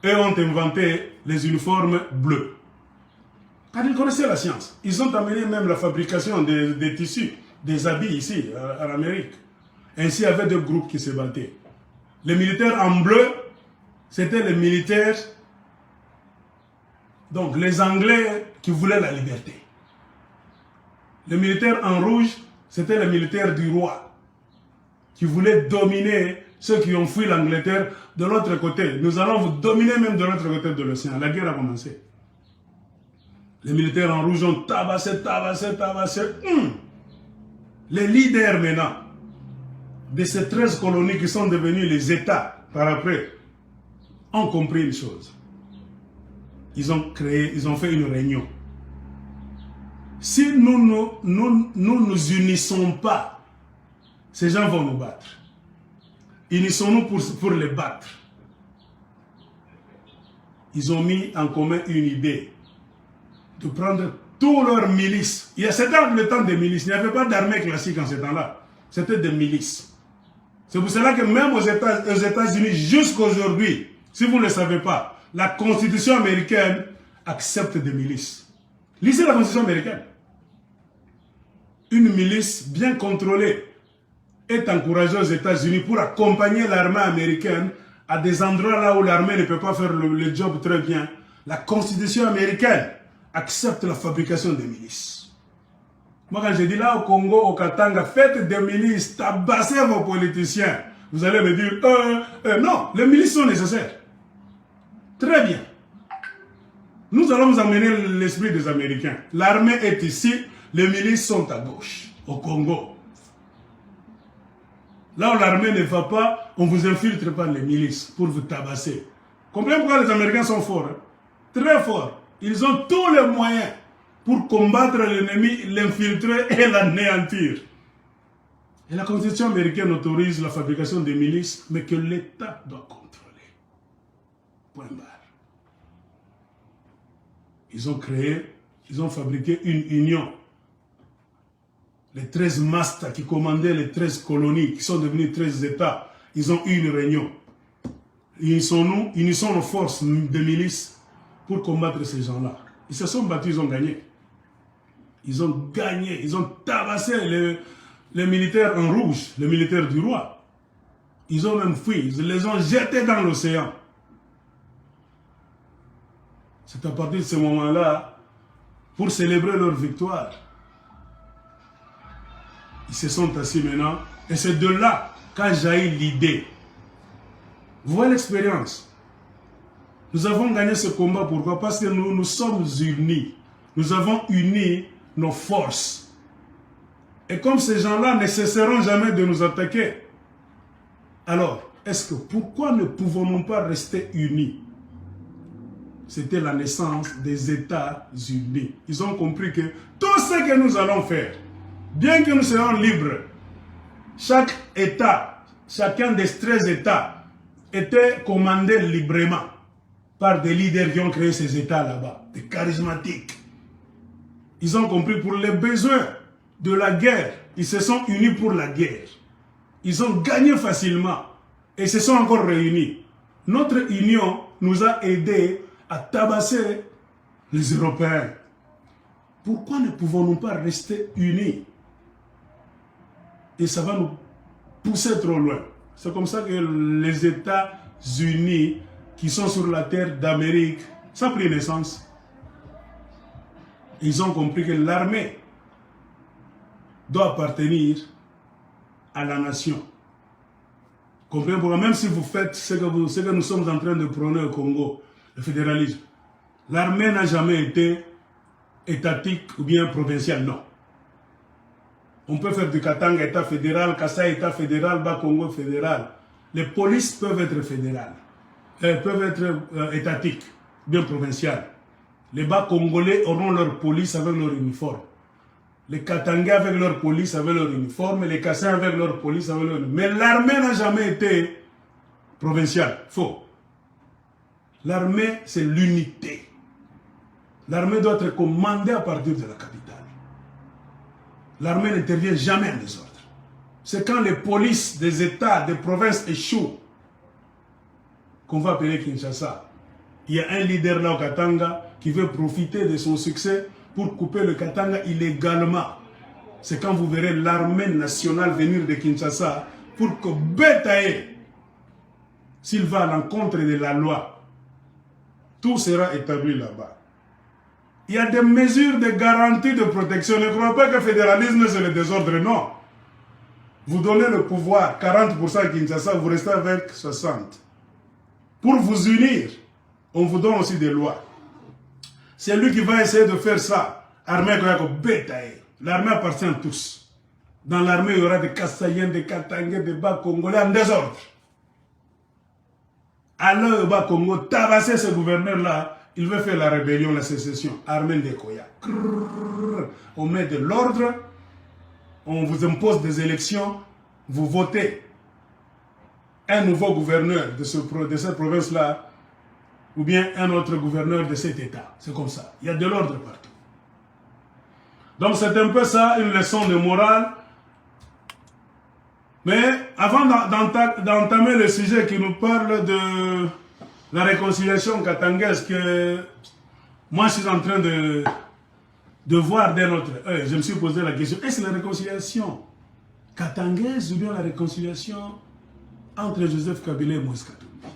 Eux ont inventé les uniformes bleus. Car ils connaissaient la science. Ils ont amené même la fabrication des tissus, des habits ici, en Amérique. Ainsi, il y avait deux groupes qui se battaient. Les militaires en bleu, c'était les militaires, donc les Anglais qui voulaient la liberté. Les militaires en rouge, c'était les militaires du roi, qui voulaient dominer ceux qui ont fui l'Angleterre de l'autre côté. Nous allons vous dominer même de l'autre côté de l'océan. La guerre a commencé. Les militaires en rouge ont tabassé. Les leaders maintenant de ces 13 colonies qui sont devenues les États par après ont compris une chose. Ils ont fait une réunion. Si nous nous unissons pas, ces gens vont nous battre. Unissons-nous pour les battre. Ils ont mis en commun une idée de prendre tous leurs milices. C'était le temps des milices. Il n'y avait pas d'armée classique en ce temps-là. C'était des milices. C'est pour cela que même aux États-Unis, jusqu'aujourd'hui, si vous ne le savez pas, la Constitution américaine accepte des milices. Lisez la Constitution américaine. Une milice bien contrôlée est encouragée aux États-Unis pour accompagner l'armée américaine à des endroits là où l'armée ne peut pas faire le job très bien. La Constitution américaine accepte la fabrication des milices. Moi, quand je dis là au Congo, au Katanga, faites des milices, tabassez vos politiciens. Vous allez me dire, non, les milices sont nécessaires. Très bien. Nous allons vous amener l'esprit des Américains. L'armée est ici, les milices sont à gauche, au Congo. Là où l'armée ne va pas, on vous infiltre par les milices pour vous tabasser. Comprenez pourquoi les Américains sont forts, hein? Très forts. Ils ont tous les moyens pour combattre l'ennemi, l'infiltrer et l'anéantir. Et la Constitution américaine autorise la fabrication des milices, mais que l'État doit contrôler. Point barre. Ils ont fabriqué une union. Les 13 mastas qui commandaient les 13 colonies, qui sont devenus 13 États, ils ont eu une réunion. Unissons nos forces de milices pour combattre ces gens-là. Ils se sont battus, ils ont gagné. Ils ont gagné, ils ont tabassé les militaires en rouge, les militaires du roi. Ils ont même fui, ils les ont jetés dans l'océan. C'est à partir de ce moment-là, pour célébrer leur victoire, ils se sont assis maintenant, et c'est de là qu'a jailli l'idée. Vous voyez l'expérience. Nous avons gagné ce combat, pourquoi? Parce que nous sommes unis. Nous avons uni nos forces. Et comme ces gens-là ne cesseront jamais de nous attaquer, alors, pourquoi ne pouvons-nous pas rester unis? C'était la naissance des États-Unis. Ils ont compris que tout ce que nous allons faire, bien que nous soyons libres, chaque État, chacun des 13 États, était commandé librement par des leaders qui ont créé ces États là-bas, des charismatiques. Ils ont compris pour les besoins de la guerre, ils se sont unis pour la guerre. Ils ont gagné facilement et se sont encore réunis. Notre union nous a aidés à tabasser les Européens. Pourquoi ne pouvons-nous pas rester unis? Et ça va nous pousser trop loin. C'est comme ça que les États-Unis qui sont sur la terre d'Amérique, ça a pris naissance. Ils ont compris que l'armée doit appartenir à la nation. Comprenez pourquoi? Même si vous faites ce que nous sommes en train de prôner au Congo, le fédéralisme, l'armée n'a jamais été étatique ou bien provinciale, non. On peut faire du Katanga État fédéral, Kassai État fédéral, Bas-Congo fédéral. Les polices peuvent être fédérales, elles peuvent être étatiques, bien provinciales. Les Bas-Congolais auront leur police avec leur uniforme. Les Katangais avec leur police avec leur uniforme, et les Kassai avec leur police avec leur uniforme. Mais l'armée n'a jamais été provinciale. Faux. L'armée, c'est l'unité. L'armée doit être commandée à partir de la capitale. L'armée n'intervient jamais en désordre. C'est quand les polices des États, des provinces échouent qu'on va appeler Kinshasa. Il y a un leader là au Katanga qui veut profiter de son succès pour couper le Katanga illégalement. C'est quand vous verrez l'armée nationale venir de Kinshasa pour que Betaye, s'il va à l'encontre de la loi, tout sera établi là-bas. Il y a des mesures de garantie de protection. Ne croyez pas que le fédéralisme c'est le désordre, non. Vous donnez le pouvoir, 40% à Kinshasa, vous restez avec 60%. Pour vous unir, on vous donne aussi des lois. C'est lui qui va essayer de faire ça. Armée Betaye. L'armée appartient à tous. Dans l'armée, il y aura des Kassaïens, des Katangais, des Bas-Congolais en désordre. Alors, le Bas-Congo, tabasser ce gouverneur-là, il veut faire la rébellion, la sécession. Armée de Koya. On met de l'ordre, on vous impose des élections, vous votez un nouveau gouverneur de cette province-là, ou bien un autre gouverneur de cet État. C'est comme ça. Il y a de l'ordre partout. Donc c'est un peu ça, une leçon de morale. Mais avant d'entamer le sujet qui nous parle de la réconciliation katangaise que moi je suis en train de voir d'un autre œil, je me suis posé la question, est-ce la réconciliation katangaise ou bien la réconciliation entre Joseph Kabila et Moïse Katumbi?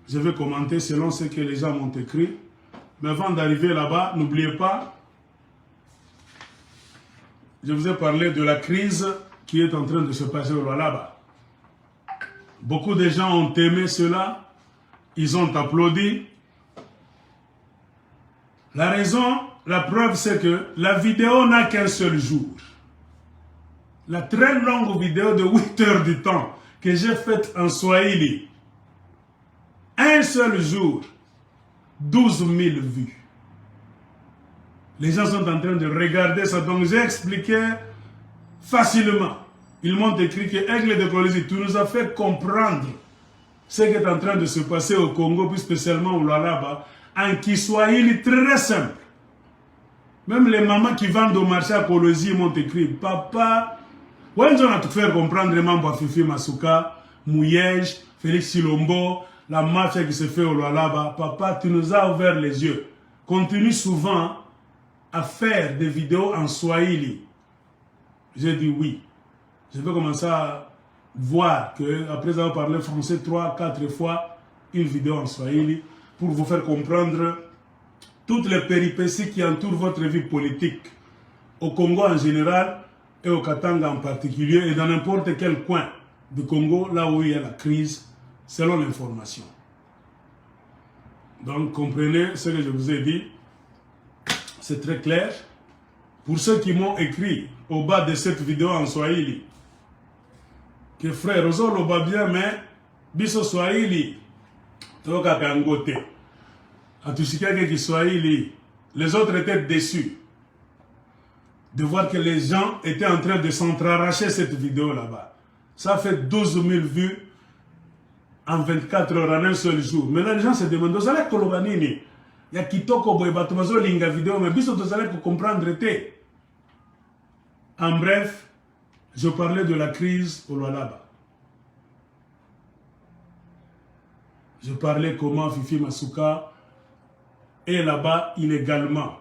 Je vais commenter selon ce que les gens m'ont écrit. Mais avant d'arriver là-bas, n'oubliez pas, je vous ai parlé de la crise qui est en train de se passer au Lualaba. Beaucoup de gens ont aimé cela, ils ont applaudi. La raison, la preuve, c'est que la vidéo n'a qu'un seul jour. La très longue vidéo de 8 heures du temps que j'ai faite en Swahili, un seul jour, 12 000 vues. Les gens sont en train de regarder ça, donc j'ai expliqué facilement. Ils m'ont écrit que Aigle de Colosie, tu nous as fait comprendre ce qui est en train de se passer au Congo, plus spécialement au Lualaba, en Kiswahili très simple. Même les mamans qui vendent au marché à Colosie m'ont écrit, papa, ouais, on a tout fait comprendre les membres Fifi Masuka, Mouyej, Félix Silombo, la mafia qui se fait au Lualaba. Papa, tu nous as ouvert les yeux. Continue souvent à faire des vidéos en Swahili. J'ai dit oui. Je vais commencer à voir que après avoir parlé français 3-4 fois, une vidéo en Swahili pour vous faire comprendre toutes les péripéties qui entourent votre vie politique au Congo en général et au Katanga en particulier et dans n'importe quel coin du Congo, là où il y a la crise, selon l'information. Donc comprenez ce que je vous ai dit, c'est très clair. Pour ceux qui m'ont écrit au bas de cette vidéo en Swahili, que frère, Rosolo va bien, mais biso Swahili, toka kangote. Atushikake qui Swahili, les autres étaient déçus de voir que les gens étaient en train de s'entrarracher cette vidéo là-bas. Ça fait 12 000 vues en 24 heures, en un seul jour. Maintenant, les gens se demandent, vous allez kolobanini? Il y a kitoko boy batumazo linga vidéo, mais biso vous allez comprendre te. En bref, je parlais de la crise au Lualaba. Je parlais comment Fifi Masuka est là-bas illégalement.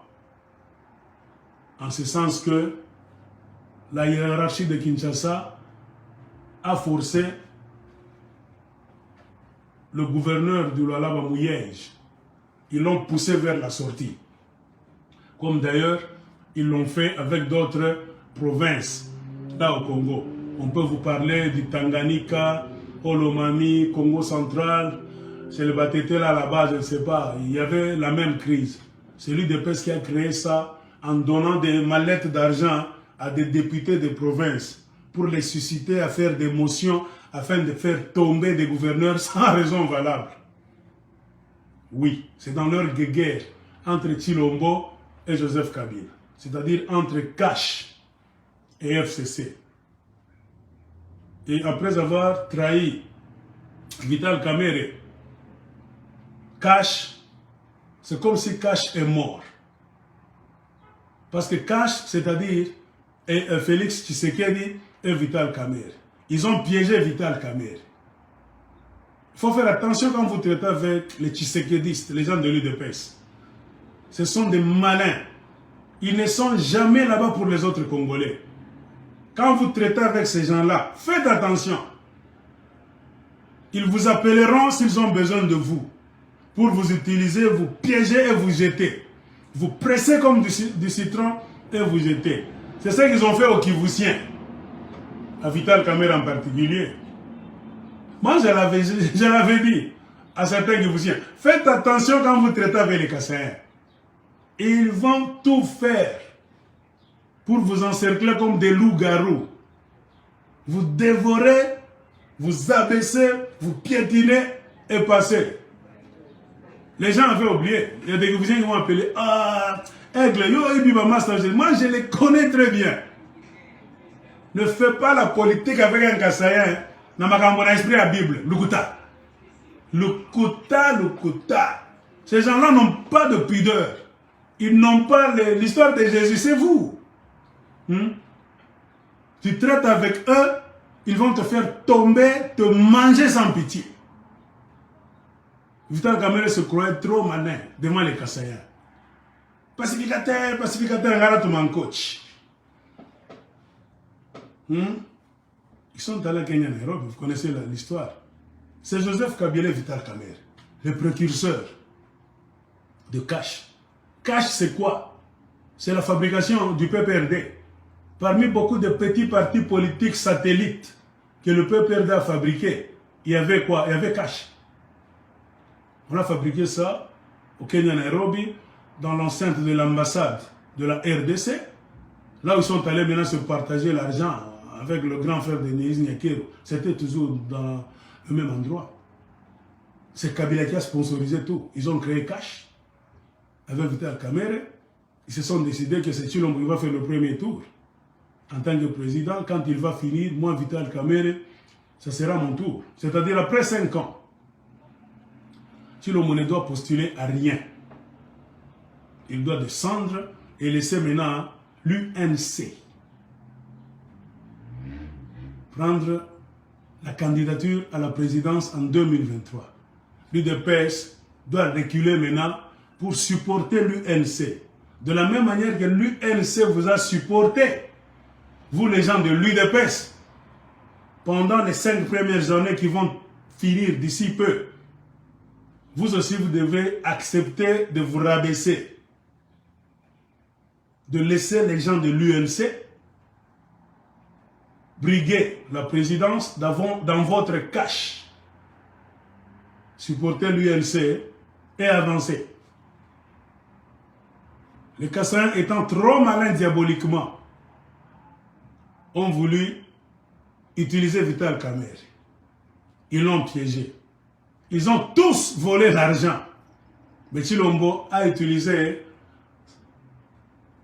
En ce sens que la hiérarchie de Kinshasa a forcé le gouverneur du Lualaba Mouyej. Ils l'ont poussé vers la sortie. Comme d'ailleurs, ils l'ont fait avec d'autres provinces, là au Congo. On peut vous parler du Tanganyika, Olomami, Congo central. C'est le Batete là-bas, je ne sais pas. Il y avait la même crise. C'est lui de PES qui a créé ça en donnant des mallettes d'argent à des députés de province pour les susciter à faire des motions afin de faire tomber des gouverneurs sans raison valable. Oui, c'est dans leur guerre entre Tshilombo et Joseph Kabila. C'est-à-dire entre Cash et FCC. Et après avoir trahi Vital Kamerhe, Cash, c'est comme si Cash est mort. Parce que Cash, c'est-à-dire Félix Tshisekedi et Vital Kamerhe. Ils ont piégé Vital Kamerhe. Il faut faire attention quand vous traitez avec les Tshisekedistes, les gens de l'UDPS. Ce sont des malins. Ils ne sont jamais là-bas pour les autres Congolais. Quand vous traitez avec ces gens-là, faites attention. Ils vous appelleront s'ils ont besoin de vous. Pour vous utiliser, vous piéger et vous jeter. Vous pressez comme du citron et vous jetez. C'est ça qu'ils ont fait aux Kivusiens. À Vital Kamerhe en particulier. Moi, je l'avais dit à certains Kivusiens. Faites attention quand vous traitez avec les Kassaïens. Ils vont tout faire pour vous encercler comme des loups-garous. Vous dévorez, vous abaissez, vous piétinez et passez. Les gens avaient oublié. Il y a des Kivusiens qui vont appeler. Ah, Aigle, yo, moi, je les connais très bien. Ne fais pas la politique avec un Kassaïen. N'a pas esprit à la Bible. Lukuta. Lukuta, Lukuta. Ces gens-là n'ont pas de pudeur. Ils n'ont pas l'histoire de Jésus, c'est vous. Tu traites avec eux, ils vont te faire tomber, te manger sans pitié. Vital Kamerhe se croyait trop malin devant les Kassaïens. Pacificateur, regarde tout mon coach. Ils sont allés à Kenya, Nairobi, vous connaissez l'histoire. C'est Joseph Kabila Vital Kamerhe, le précurseur de Cash. Cash, c'est quoi? C'est la fabrication du PPRD. Parmi beaucoup de petits partis politiques satellites que le PPRD a fabriqué, il y avait quoi? Il y avait Cash. On a fabriqué ça au Kenya, Nairobi, dans l'enceinte de l'ambassade de la RDC, là où ils sont allés maintenant se partager l'argent avec le grand frère de Néis Nyakero. C'était toujours dans le même endroit. C'est Kabila qui a sponsorisé tout. Ils ont créé Cash avec Vital Kamerhe. Ils se sont décidés que c'est Tshilombo qui va faire le premier tour. En tant que président, quand il va finir, moi, Vital Kamerhe, ça sera mon tour. C'est-à-dire après 5 ans. Tshilombo ne doit postuler à rien. Il doit descendre et laisser maintenant l'UNC prendre la candidature à la présidence en 2023. L'UDPS doit reculer maintenant pour supporter l'UNC. De la même manière que l'UNC vous a supporté, vous les gens de l'UDPS, pendant les 5 premières années qui vont finir d'ici peu. Vous aussi, vous devez accepter de vous rabaisser, de laisser les gens de l'UNC briguer la présidence dans votre cash, supporter l'UNC et avancer. Les Kassaïens étant trop malins diaboliquement, ont voulu utiliser Vital Kamerhe. Ils l'ont piégé. Ils ont tous volé l'argent. Mais Tshilombo a utilisé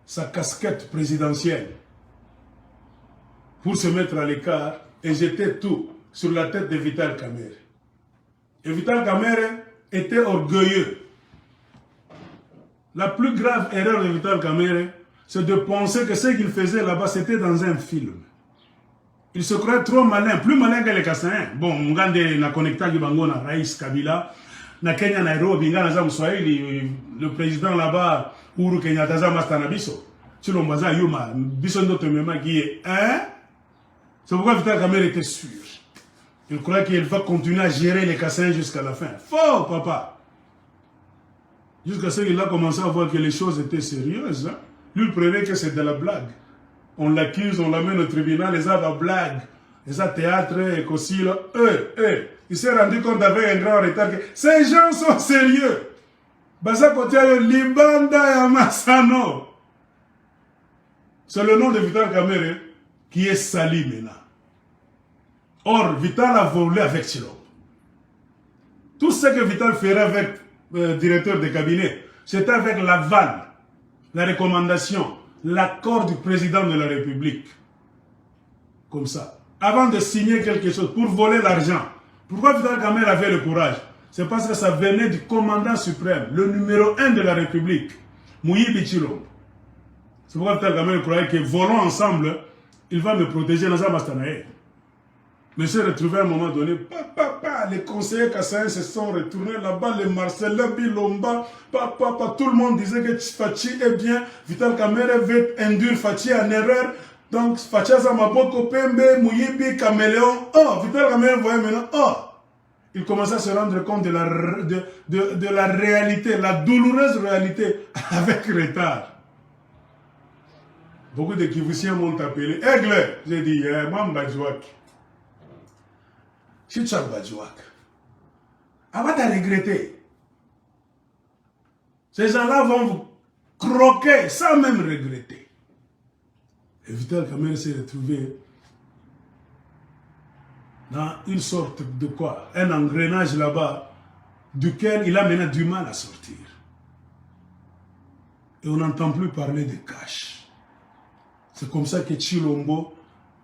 sa casquette présidentielle pour se mettre à l'écart et jeter tout sur la tête de Vital Kamerhe. Et Vital Kamerhe était orgueilleux. La plus grave erreur de Vital Kamerhe, c'est de penser que ce qu'il faisait là-bas, c'était dans un film. Il se croyait trop malin, plus malin que les Kassaïens. Bon, Mugande na connecta Gibango na Raïs Kabila, na Kenya Nairobi, Ngana Swahili, le président là-bas, Uhuru Kenyatta Mastanabiso. Tshilombo Yuma, Bisondo Temema qui est hein? C'est pourquoi Vital Kamerhe était sûr. Il croyait qu'il va continuer à gérer les Kassaïens jusqu'à la fin. Faux, papa! Jusqu'à ce qu'il a commencé à voir que les choses étaient sérieuses. Hein? Lui, il prenait que c'est de la blague. On l'accuse, on l'amène au tribunal, les a la blague, les a théâtre, et qu'aussi, il s'est rendu compte avec un grand retard que ces gens sont sérieux. Basa Kotiayo Libanda Yamasano. C'est le nom de Vital Kamerhe qui est sali maintenant. Or, Vital a volé avec Tshilombo. Tout ce que Vital ferait avec le directeur de cabinet, c'était avec l'aval, la recommandation, l'accord du président de la République. Comme ça. Avant de signer quelque chose, pour voler l'argent. Pourquoi Vital Kamerhe avait le courage? C'est parce que ça venait du commandant suprême, le numéro 1 de la République, Moïbi Tshilombo. C'est pourquoi Vital Kamerhe croyait que volons ensemble, il va me protéger dans sa Mastanae. Mais s'est retrouvé à un moment donné, les conseillers kassaïens se sont retournés là-bas, les Marcelin Bilomba, tout le monde disait que Fachi est bien, Vital Kamerhe veut induire Fachi en erreur, donc Fachi a Maboko Pembe, Mouyibi, Caméléon, Vital Kamerhe voyait maintenant, il commençait à se rendre compte de la réalité, la douloureuse réalité, avec retard. Beaucoup de Kivusiens m'ont appelé, Aigle, j'ai dit, Mamba Djouak. Chichak Badjouak. Avant de regretter. Ces gens-là vont vous croquer sans même regretter. Et Vital Kamerhe s'est retrouvé dans une sorte de quoi? Un engrenage là-bas, duquel il a maintenant du mal à sortir. Et on n'entend plus parler de cash. C'est comme ça que Tshilombo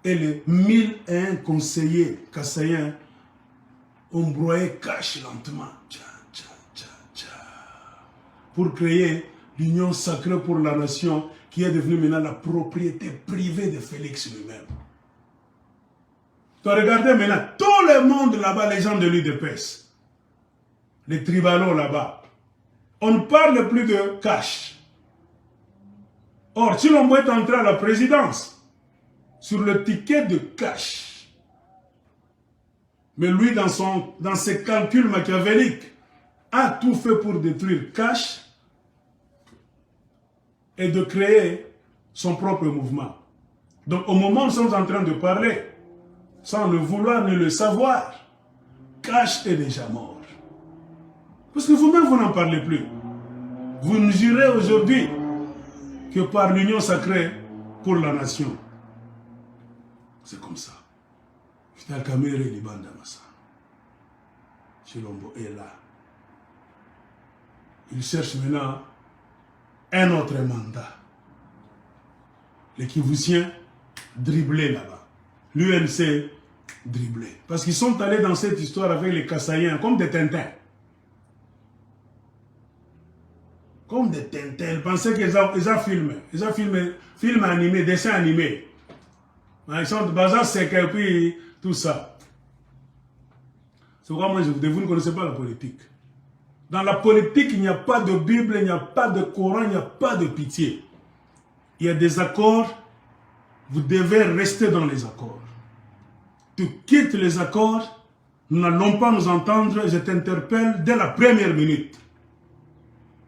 et les 1001 conseillers kassaïens ont broyé cash lentement. Pour créer l'union sacrée pour la nation qui est devenue maintenant la propriété privée de Félix lui-même. Tu regardez maintenant, tout le monde là-bas, les gens de l'UDPS, les tribalos là-bas, on ne parle plus de cash. Or, Tshilombo est entré à la présidence sur le ticket de cash. Mais lui, dans ses calculs machiavéliques, a tout fait pour détruire cash et de créer son propre mouvement. Donc, au moment où nous sommes en train de parler, sans le vouloir ni le savoir, Cash est déjà mort. Parce que vous-même, vous n'en parlez plus. Vous nous jurez aujourd'hui que par l'union sacrée pour la nation. C'est comme ça. Vital Kamerhe Libanda Massa. Tshilombo est là. Il cherche maintenant un autre mandat. Les Kivusiens dribblés là-bas. L'UNC dribblé. Parce qu'ils sont allés dans cette histoire avec les Kassaïens comme des Tintins. Comme des Tintins. Ils pensaient qu'ils ont filmé. Ils ont filmé, film animé, dessin animé. Ils sont de Bazar Sek et puis tout ça. C'est pourquoi moi je vous dis, vous ne connaissez pas la politique. Dans la politique, il n'y a pas de Bible, il n'y a pas de Coran, il n'y a pas de pitié. Il y a des accords, vous devez rester dans les accords. Tu quittes les accords, nous n'allons pas nous entendre, je t'interpelle dès la première minute.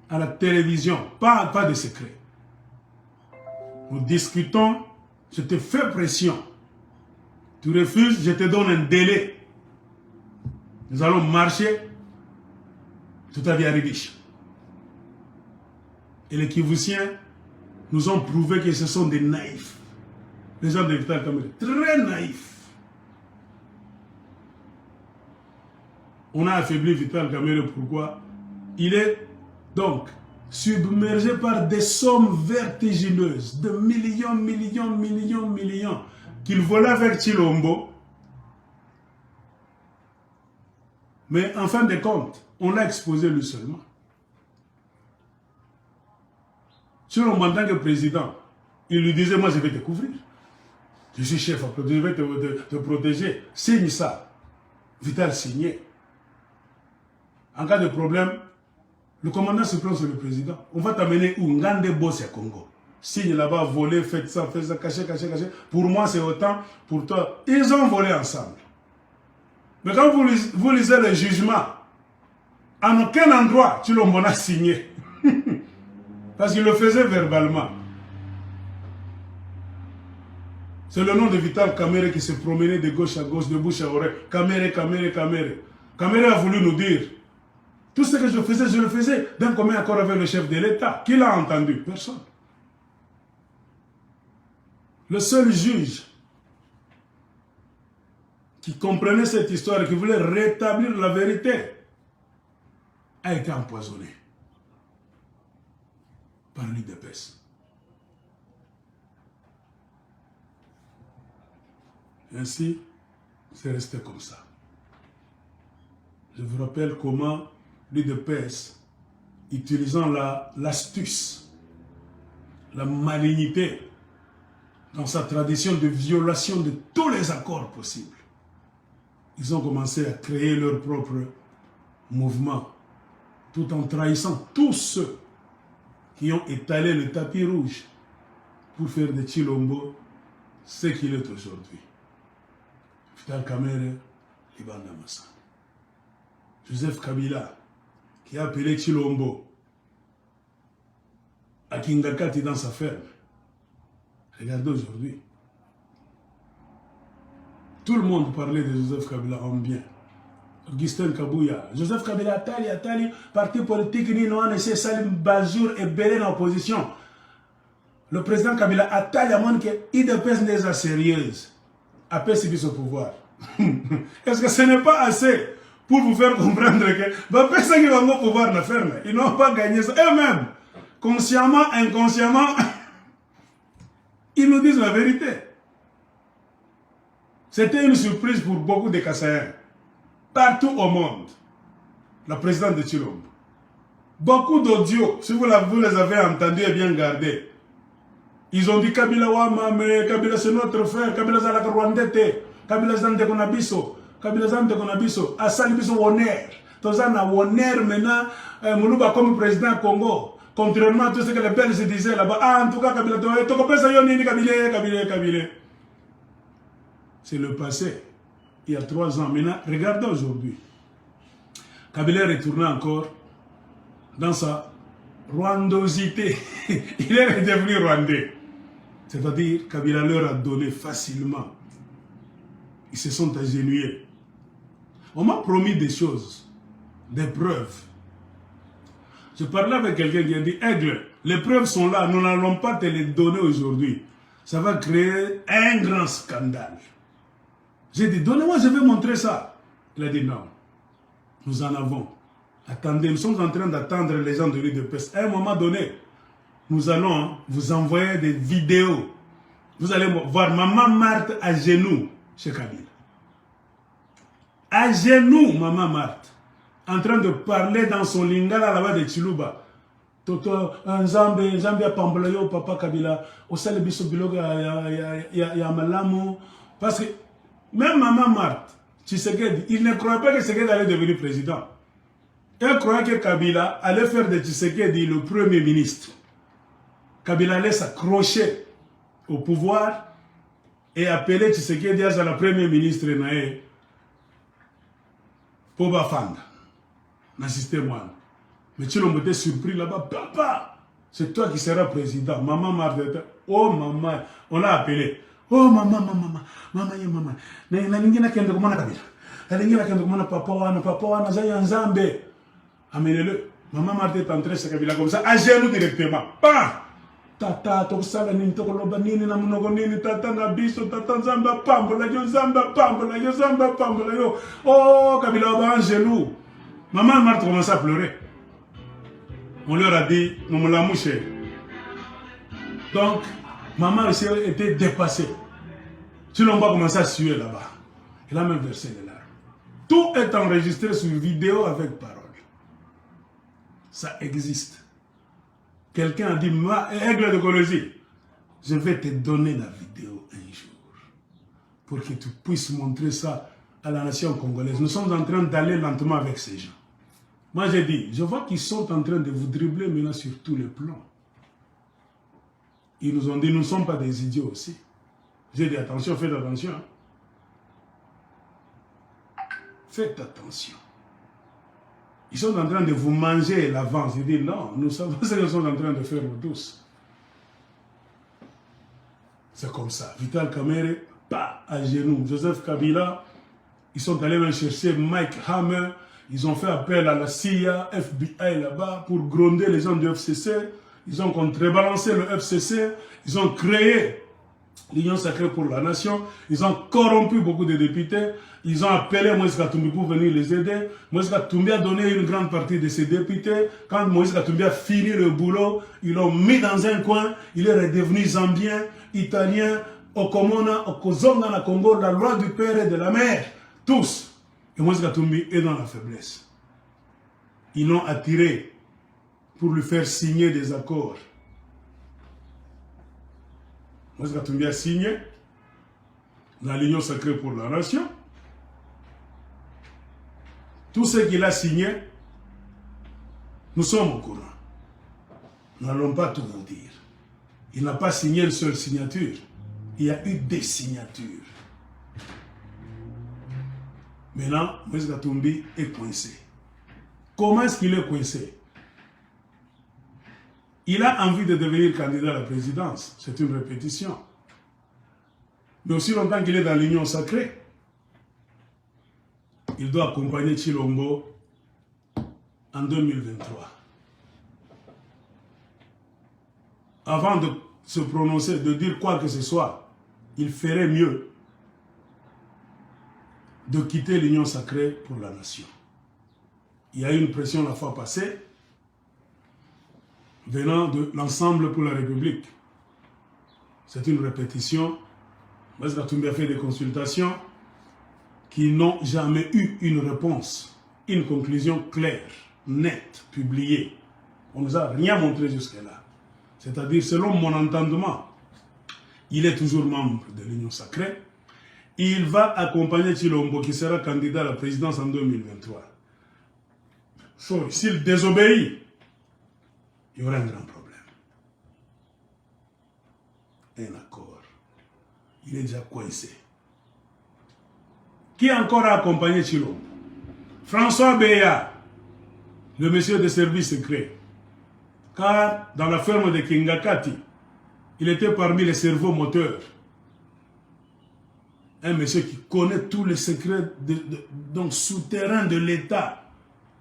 À la télévision, pas de secret. Nous discutons, je te fais pression. Tu refuses, je te donne un délai. Nous allons marcher tout à Biarritz. Et les Kivusiens nous ont prouvé que ce sont des naïfs. Les gens de Vital Kamerhe, très naïfs. On a affaibli Vital Kamerhe, pourquoi? Il est donc submergé par des sommes vertigineuses de millions qu'il volait avec Tshilombo. Mais en fin de compte, on l'a exposé lui seulement. Tshilombo en tant que président, il lui disait, moi je vais te couvrir. Je suis chef, je vais te protéger. Signe ça. Vital signait. En cas de problème, le commandant se prend sur le président. On va t'amener où? Ngande Bosse à Congo. Signe là-bas, voler, faites ça, caché. Pour moi, c'est autant. Pour toi, ils ont volé ensemble. Mais quand vous lisez le jugement, en aucun endroit, Tshilombo a signé. Parce qu'il le faisait verbalement. C'est le nom de Vital Kamerhe qui se promenait de gauche à gauche, de bouche à oreille. Kamerhe. Kamerhe a voulu nous dire, tout ce que je le faisais d'un commun accord avec le chef de l'État. Qui l'a entendu? Personne. Le seul juge qui comprenait cette histoire et qui voulait rétablir la vérité a été empoisonné par l'UDPS. Ainsi, c'est resté comme ça. Je vous rappelle comment l'UDPS, utilisant l'astuce, la malignité, dans sa tradition de violation de tous les accords possibles, ils ont commencé à créer leur propre mouvement, tout en trahissant tous ceux qui ont étalé le tapis rouge pour faire de Tshilombo ce qu'il est aujourd'hui. Vital Kamerhe Libanda Massa. Joseph Kabila, qui a appelé Tshilombo à Kingakati dans sa ferme. Regardez aujourd'hui. Tout le monde parlait de Joseph Kabila en bien. Augustin Kabouya, Joseph Kabila Atali, parti politique, Ninoane, Salim Bajour et Bélé en opposition. Le président Kabila Atali a montré qu'il IDPS n'est sérieuse. Après, c'est ce pouvoir. Est-ce que ce n'est pas assez pour vous faire comprendre que personne qui va au pouvoir ne ferme. Ils n'ont pas gagné ça. Eux-mêmes, consciemment, inconsciemment, ils nous disent la vérité. C'était une surprise pour beaucoup de Kassaïens. Partout au monde. La présidente de Tshilombo. Beaucoup d'audios, si vous les avez entendus et bien gardés, ils ont dit Kabila Wama, mais Kabila c'est notre frère, Kabila Zalaka Rwandete, Kabila zante konabiso. Kabila zante konabiso. Asali biso honneur. Tozana honneur maintenant. Moulouba comme président Congo. Contrairement à tout ce que les Belges se disaient là-bas. Ah, en tout cas, Kabila, Kabila. C'est le passé. Il y a 3 ans. Maintenant, regardez aujourd'hui. Kabila est retourné encore dans sa rwandosité. Il est redevenu rwandais. C'est-à-dire, Kabila leur a donné facilement. Ils se sont agenouillés. On m'a promis des choses, des preuves. Je parlais avec quelqu'un qui a dit, Aigle, les preuves sont là, nous n'allons pas te les donner aujourd'hui. Ça va créer un grand scandale. J'ai dit, donnez-moi, je vais montrer ça. Il a dit, non, nous en avons. Attendez, nous sommes en train d'attendre les gens de l'UDPS. À un moment donné, nous allons vous envoyer des vidéos. Vous allez voir Maman Marthe à genoux chez Kabila. À genoux, Maman Marthe. En train de parler dans son lingala là-bas de Chiluba. Toto, Nzambe a pambolayo, papa Kabila. Osale biso biloga ya malamu. Parce que même Maman Marthe, Tshisekedi, il ne croyait pas que Tshisekedi allait devenir président. Il croyait que Kabila allait faire de Tshisekedi le premier ministre. Kabila allait s'accrocher au pouvoir et appeler Tshisekedi à la première ministre nae pour Bafanda. N'assistez-moi. Mais tu l'as été surpris là-bas. Papa, c'est toi qui seras président. Maman Marthe. Oh maman, on l'a appelé. Oh maman. Nalingina kende kumana Kabila. Nalingina kende kumana papa wana zaya Nzambe. Amenez-le. Maman Marthe est entrée chez Kabila comme ça, à genoux directement. Pas. Tata, tokusala nini, tokoloba nini, na mnogo nini, tata na biso, tata Nzamba pambola yo. Oh, Kabila va en genoux. Maman Marthe commence à pleurer. On leur a dit, nous me la mouché. Donc, maman aussi était dépassée. Si l'on va commencer à suer là-bas, elle a même versé les larmes. Tout est enregistré sur vidéo avec parole. Ça existe. Quelqu'un a dit, Aigle de Colosie, je vais te donner la vidéo un jour pour que tu puisses montrer ça à la nation congolaise. Nous sommes en train d'aller lentement avec ces gens. Moi j'ai dit, je vois qu'ils sont en train de vous dribbler maintenant sur tous les plans. Ils nous ont dit, nous ne sommes pas des idiots aussi. J'ai dit, attention, faites attention. Faites attention. Ils sont en train de vous manger l'avance. Ils disent, non, nous savons ce qu'ils sont en train de faire tous. C'est comme ça. Vital Kamerhe, pas à genoux. Joseph Kabila, ils sont allés même chercher Mike Hammer. Ils ont fait appel à la CIA, FBI là-bas, pour gronder les gens du FCC. Ils ont contrebalancé le FCC. Ils ont créé l'Union sacrée pour la nation. Ils ont corrompu beaucoup de députés. Ils ont appelé Moïse Katumbi pour venir les aider. Moïse Katumbi a donné une grande partie de ses députés. Quand Moïse Katumbi a fini le boulot, ils l'ont mis dans un coin. Il est redevenu zambien, italien, Okomona, Okozonga, na Congo, la loi du père et de la mère. Tous. Et Moïse Katumbi est dans la faiblesse. Ils l'ont attiré pour lui faire signer des accords. Moïse Katumbi a signé dans l'Union sacrée pour la nation. Tout ce qu'il a signé, nous sommes au courant. Nous n'allons pas tout vous dire. Il n'a pas signé une seule signature. Il y a eu des signatures. Maintenant, Moïse Katumbi est coincé. Comment est-ce qu'il est coincé? Il a envie de devenir candidat à la présidence. C'est une répétition. Mais aussi longtemps qu'il est dans l'Union sacrée, il doit accompagner Tshilombo en 2023. Avant de se prononcer, de dire quoi que ce soit, il ferait mieux de quitter l'Union sacrée pour la nation. Il y a eu une pression la fois passée, venant de l'Ensemble pour la République. C'est une répétition. Moïse Katumbi a fait des consultations qui n'ont jamais eu une réponse, une conclusion claire, nette, publiée. On ne nous a rien montré jusque-là. C'est-à-dire, selon mon entendement, il est toujours membre de l'Union sacrée. il va accompagner Tshilombo qui sera candidat à la présidence en 2023. S'il désobéit, il y aura un grand problème. Un accord. Il est déjà coincé. Qui encore a accompagné Tshilombo? François Beya, le monsieur des services secrets. Car dans la ferme de Kingakati, il était parmi les cerveaux moteurs. Un monsieur qui connaît tous les secrets donc souterrains de l'État.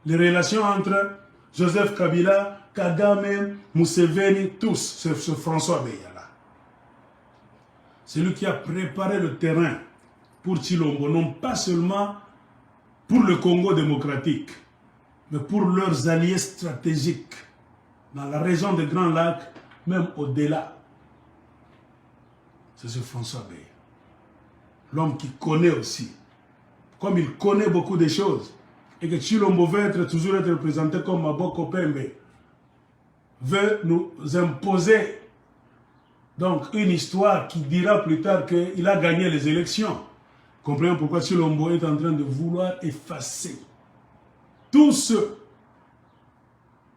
Les relations entre Joseph Kabila, Kagame, Museveni, tous, c'est ce François Beya là. C'est lui qui a préparé le terrain pour Tshilombo, non pas seulement pour le Congo démocratique, mais pour leurs alliés stratégiques dans la région des Grands Lacs, même au-delà. C'est ce François Beya. L'homme qui connaît aussi. Comme il connaît beaucoup de choses, et que Tshilombo veut toujours être présenté comme Maboko Pembe, veut nous imposer donc une histoire qui dira plus tard qu'il a gagné les élections. Comprenez pourquoi Tshilombo est en train de vouloir effacer tous ceux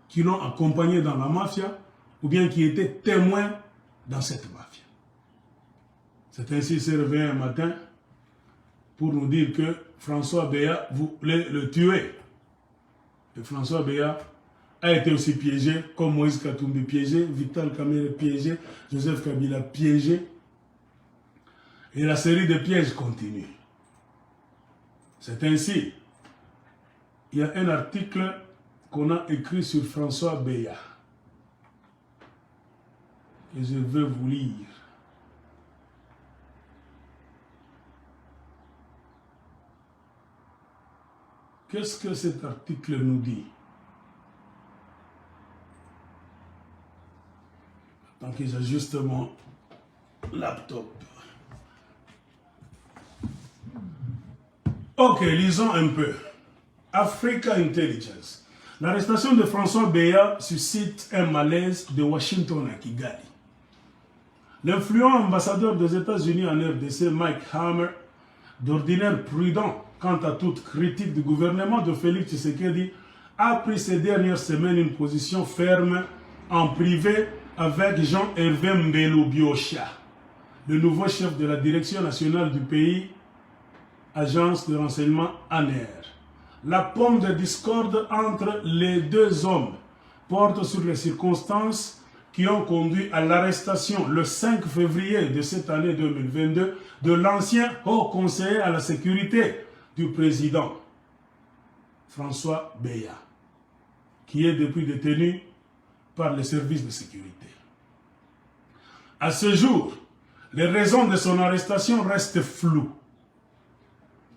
qui l'ont accompagné dans la mafia ou bien qui étaient témoins dans cette mafia. C'est ainsi qu'il s'est réveillé un matin pour nous dire que François Beya voulait le tuer. Et François Beya a été aussi piégé, comme Moïse Katumbi piégé, Vital Kamerhe piégé, Joseph Kabila piégé. Et la série de pièges continue. C'est ainsi. Il y a un article qu'on a écrit sur François Beya. Et je vais vous lire. Qu'est-ce que cet article nous dit? Tant que j'ajuste mon laptop. Ok, lisons un peu. Africa Intelligence. L'arrestation de François Beya suscite un malaise de Washington à Kigali. L'influent ambassadeur des États-Unis en RDC, Mike Hammer, d'ordinaire prudent quant à toute critique du gouvernement de Félix Tshisekedi, a pris ces dernières semaines une position ferme en privé avec Jean-Hervé Mbelu Biocha, le nouveau chef de la direction nationale du pays, agence de renseignement ANR. La pomme de discorde entre les deux hommes porte sur les circonstances qui ont conduit à l'arrestation le 5 février de cette année 2022 de l'ancien haut conseiller à la sécurité du président François Beya, qui est depuis détenu par les services de sécurité. À ce jour, les raisons de son arrestation restent floues.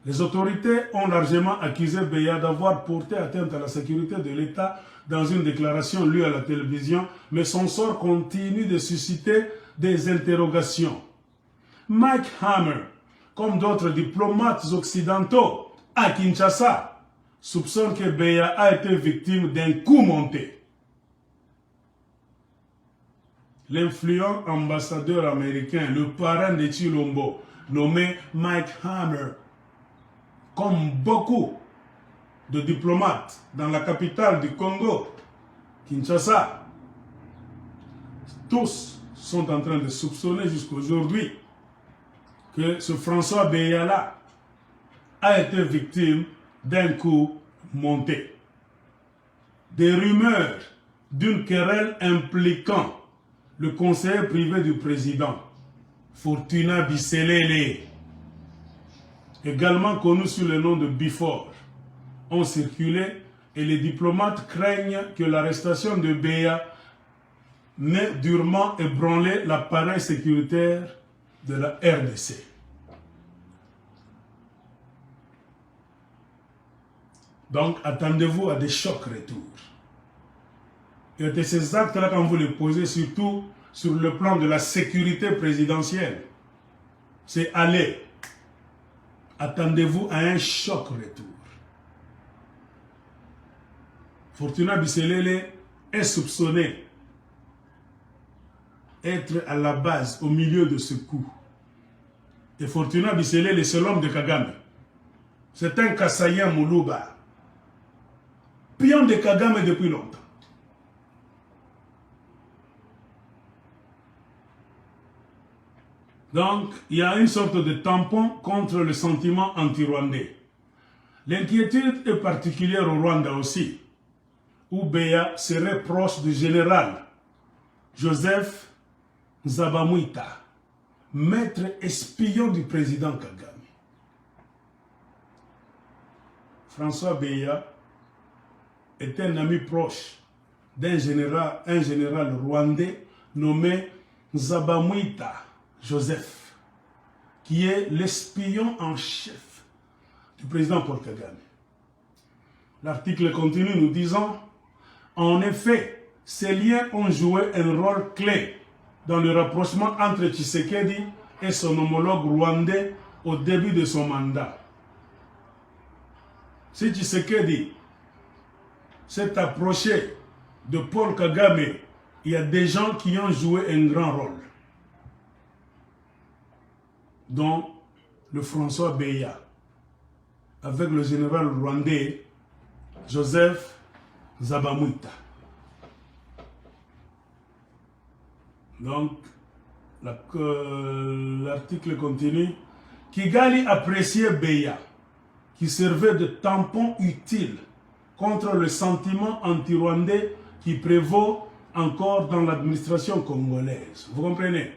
Les autorités ont largement accusé Beya d'avoir porté atteinte à la sécurité de l'État dans une déclaration lue à la télévision, mais son sort continue de susciter des interrogations. Mike Hammer, comme d'autres diplomates occidentaux à Kinshasa, soupçonne que Beya a été victime d'un coup monté. L'influent ambassadeur américain, le parrain de Tshilombo, nommé Mike Hammer, comme beaucoup de diplomates dans la capitale du Congo, Kinshasa, tous sont en train de soupçonner jusqu'à aujourd'hui que ce François Beya-là a été victime d'un coup monté. Des rumeurs d'une querelle impliquant le conseiller privé du président, Fortuna Bisselele, également connu sous le nom de Bifor, ont circulé et les diplomates craignent que l'arrestation de Beya n'ait durement ébranlé l'appareil sécuritaire de la RDC. Donc, attendez-vous à des chocs retours. Et de ces actes-là, quand vous les posez, surtout sur le plan de la sécurité présidentielle, c'est aller. Attendez-vous à un choc retour. Fortuna Bisselele est soupçonné être à la base, au milieu de ce coup. Et Fortuna Bisselele, c'est l'homme de Kagame. C'est un Kassaïen Moulouba. Pion de Kagame depuis longtemps. Donc, il y a une sorte de tampon contre le sentiment anti-rwandais. L'inquiétude est particulière au Rwanda aussi, où Beya serait proche du général Joseph Nzabamwita, maître espion du président Kagame. François Beya est un ami proche d'un général rwandais nommé Nzabamwita Joseph, qui est l'espion en chef du président Paul Kagame. L'article continue nous disant, en effet, ces liens ont joué un rôle clé dans le rapprochement entre Tshisekedi et son homologue rwandais au début de son mandat. Si Tshisekedi s'est approché de Paul Kagame, il y a des gens qui ont joué un grand rôle, dont le François Beya, avec le général rwandais Joseph Nzabamwita. Donc, l'article continue. Kigali appréciait Beya, qui servait de tampon utile contre le sentiment anti-rwandais qui prévaut encore dans l'administration congolaise. Vous comprenez?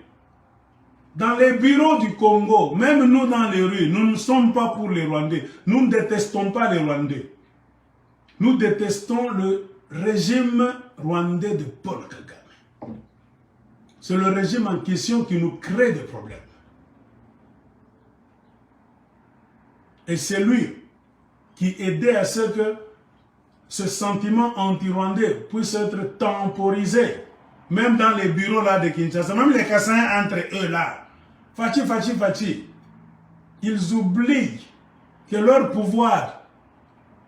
Dans les bureaux du Congo, même nous dans les rues, nous ne sommes pas pour les Rwandais. Nous ne détestons pas les Rwandais. Nous détestons le régime rwandais de Paul Kagame. C'est le régime en question qui nous crée des problèmes. Et c'est lui qui aidait à ce que ce sentiment anti-rwandais puisse être temporisé. Même dans les bureaux là de Kinshasa, même les Kassaïens entre eux là, Fachi, ils oublient que leur pouvoir,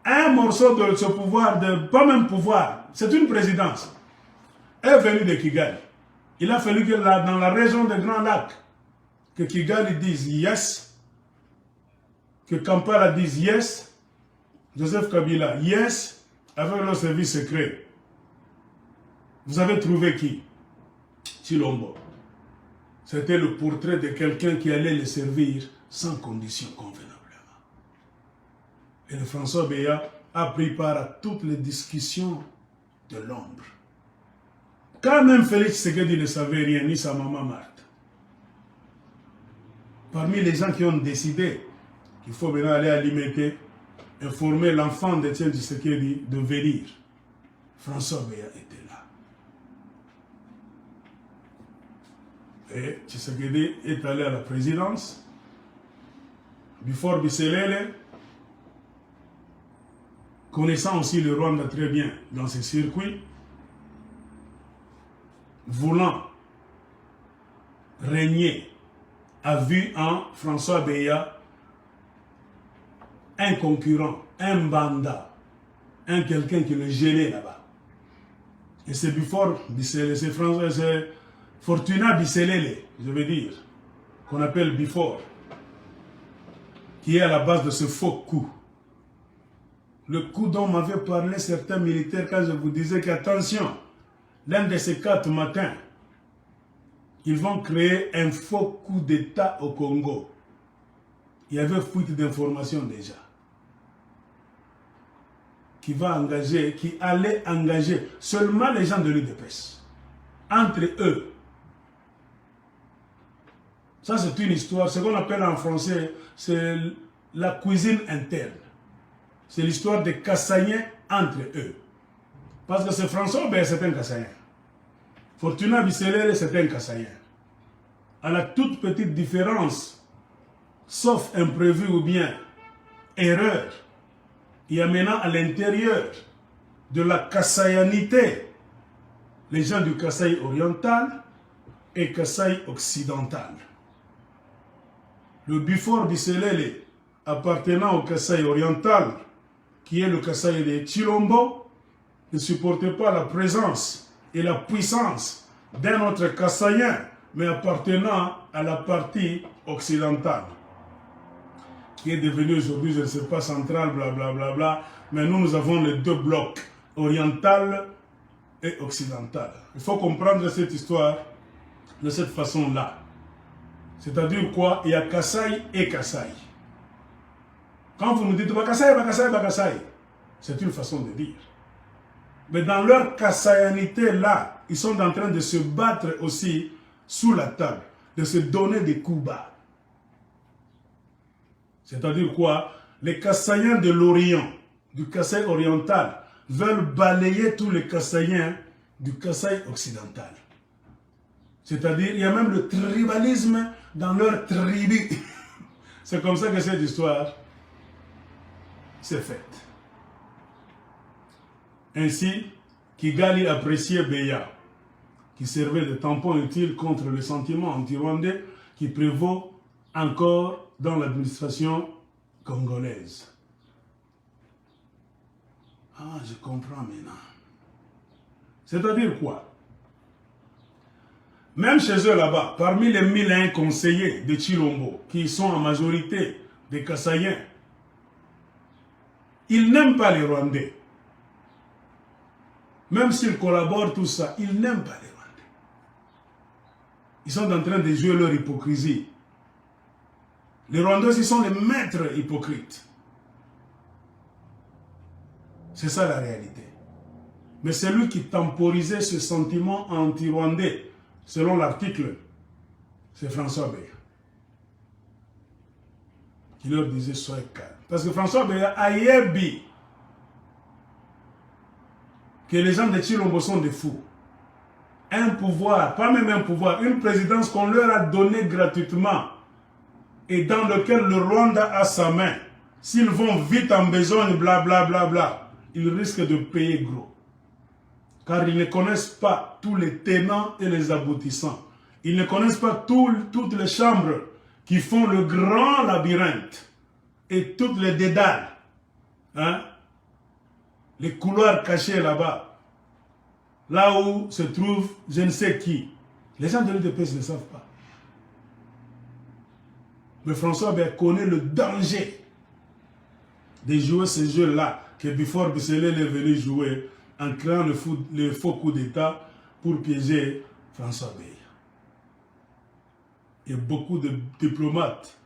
un morceau de ce pouvoir, pas même pouvoir, c'est une présidence, est venu de Kigali. Il a fallu que là, dans la région des Grands Lacs, que Kigali dise yes, que Kampala dise yes, Joseph Kabila yes, avec leur service secret. Vous avez trouvé qui? Chilombo. C'était le portrait de quelqu'un qui allait le servir sans condition convenablement. Et le François Beya a pris part à toutes les discussions de l'ombre. Quand même Félix Tshisekedi ne savait rien, ni sa maman Marthe. Parmi les gens qui ont décidé qu'il faut maintenant aller alimenter, informer l'enfant d'Étienne Tshisekedi de venir, François Beya était là. Et Tshisekedi est allé à la présidence. Bifor Bisselele, connaissant aussi le Rwanda très bien dans ses circuits, voulant régner, a vu en François Beya un concurrent, un banda, un quelqu'un qui le gênait là-bas. Et c'est Bifor Bisselele, c'est Fortuna Bisselele, je veux dire, qu'on appelle Bifor, qui est à la base de ce faux coup. Le coup dont m'avaient parlé certains militaires quand je vous disais qu'attention, l'un de ces 4 matins, ils vont créer un faux coup d'État au Congo. Il y avait fuite d'informations déjà. Qui allait engager seulement les gens de l'UDPS. Entre eux. Ça c'est une histoire, ce qu'on appelle en français, c'est la cuisine interne. C'est l'histoire des Kassaïens entre eux. Parce que c'est François, ben c'est un Kassaïen. Fortuna Bisselele, c'est un Kassaïen. À la toute petite différence, sauf imprévu ou bien erreur, il y a maintenant à l'intérieur de la Kassaïanité les gens du Kasaï oriental et Kasaï occidental. Le Bifor Bisselele appartenant au Kasaï oriental, qui est le Kasaï de Chilombo, ne supportait pas la présence et la puissance d'un autre Kassaïen, mais appartenant à la partie occidental, qui est devenu aujourd'hui, je ne sais pas, central, blablabla, bla, mais nous avons les deux blocs, oriental et occidental. Il faut comprendre cette histoire de cette façon-là. C'est-à-dire quoi? Il y a Kasaï et Kasaï. Quand vous nous dites Bakasaï, Bakasaï, Bakasaï, c'est une façon de dire. Mais dans leur kassaïanité là, ils sont en train de se battre aussi sous la table, de se donner des coups bas. C'est-à-dire quoi? Les Kassaïens de l'Orient, du Kasaï oriental, veulent balayer tous les Kassaïens du Kasaï occidental. C'est-à-dire, il y a même le tribalisme dans leur tribu. C'est comme ça que cette histoire s'est faite. Ainsi, Kigali appréciait Beya, qui servait de tampon utile contre le sentiment anti-rwandais qui prévaut encore dans l'administration congolaise. Ah, je comprends maintenant. C'est-à-dire quoi? Même chez eux là-bas, parmi les 1001 conseillers de Chilombo, qui sont en majorité des Kassaïens, ils n'aiment pas les Rwandais. Même s'ils collaborent, tout ça, ils n'aiment pas les Rwandais. Ils sont en train de jouer leur hypocrisie. Les Rwandais, ils sont les maîtres hypocrites. C'est ça la réalité. Mais celui qui temporisait ce sentiment anti-rwandais, selon l'article, c'est François Beya. Qui leur disait soyez calme. Parce que François Beya a dit que les gens de Chilombo sont des fous. Un pouvoir, pas même un pouvoir, une présidence qu'on leur a donnée gratuitement et dans lequel le Rwanda a sa main. S'ils vont vite en besogne, blablabla, bla, ils risquent de payer gros. Car ils ne connaissent pas tous les tenants et les aboutissants. Ils ne connaissent pas toutes les chambres qui font le grand labyrinthe et toutes les dédales. Hein? Les couloirs cachés là-bas. Là où se trouve je ne sais qui. Les gens de l'UDPS ne savent pas. Mais François connaît le danger de jouer ce jeu-là que Bifor Bisselel est venu jouer en créant le faux coup d'État pour piéger François Beya. Et beaucoup de diplomates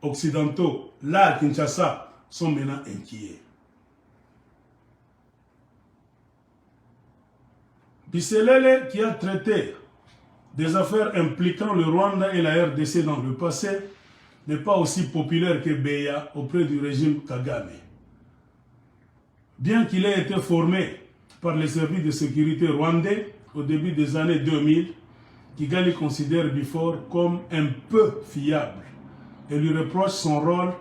occidentaux, là à Kinshasa, sont maintenant inquiets. Bisselel, qui a traité des affaires impliquant le Rwanda et la RDC dans le passé, n'est pas aussi populaire que Beya auprès du régime Kagame. Bien qu'il ait été formé par les services de sécurité rwandais au début des années 2000, Kigali considère Bifor comme un peu fiable et lui reproche son rôle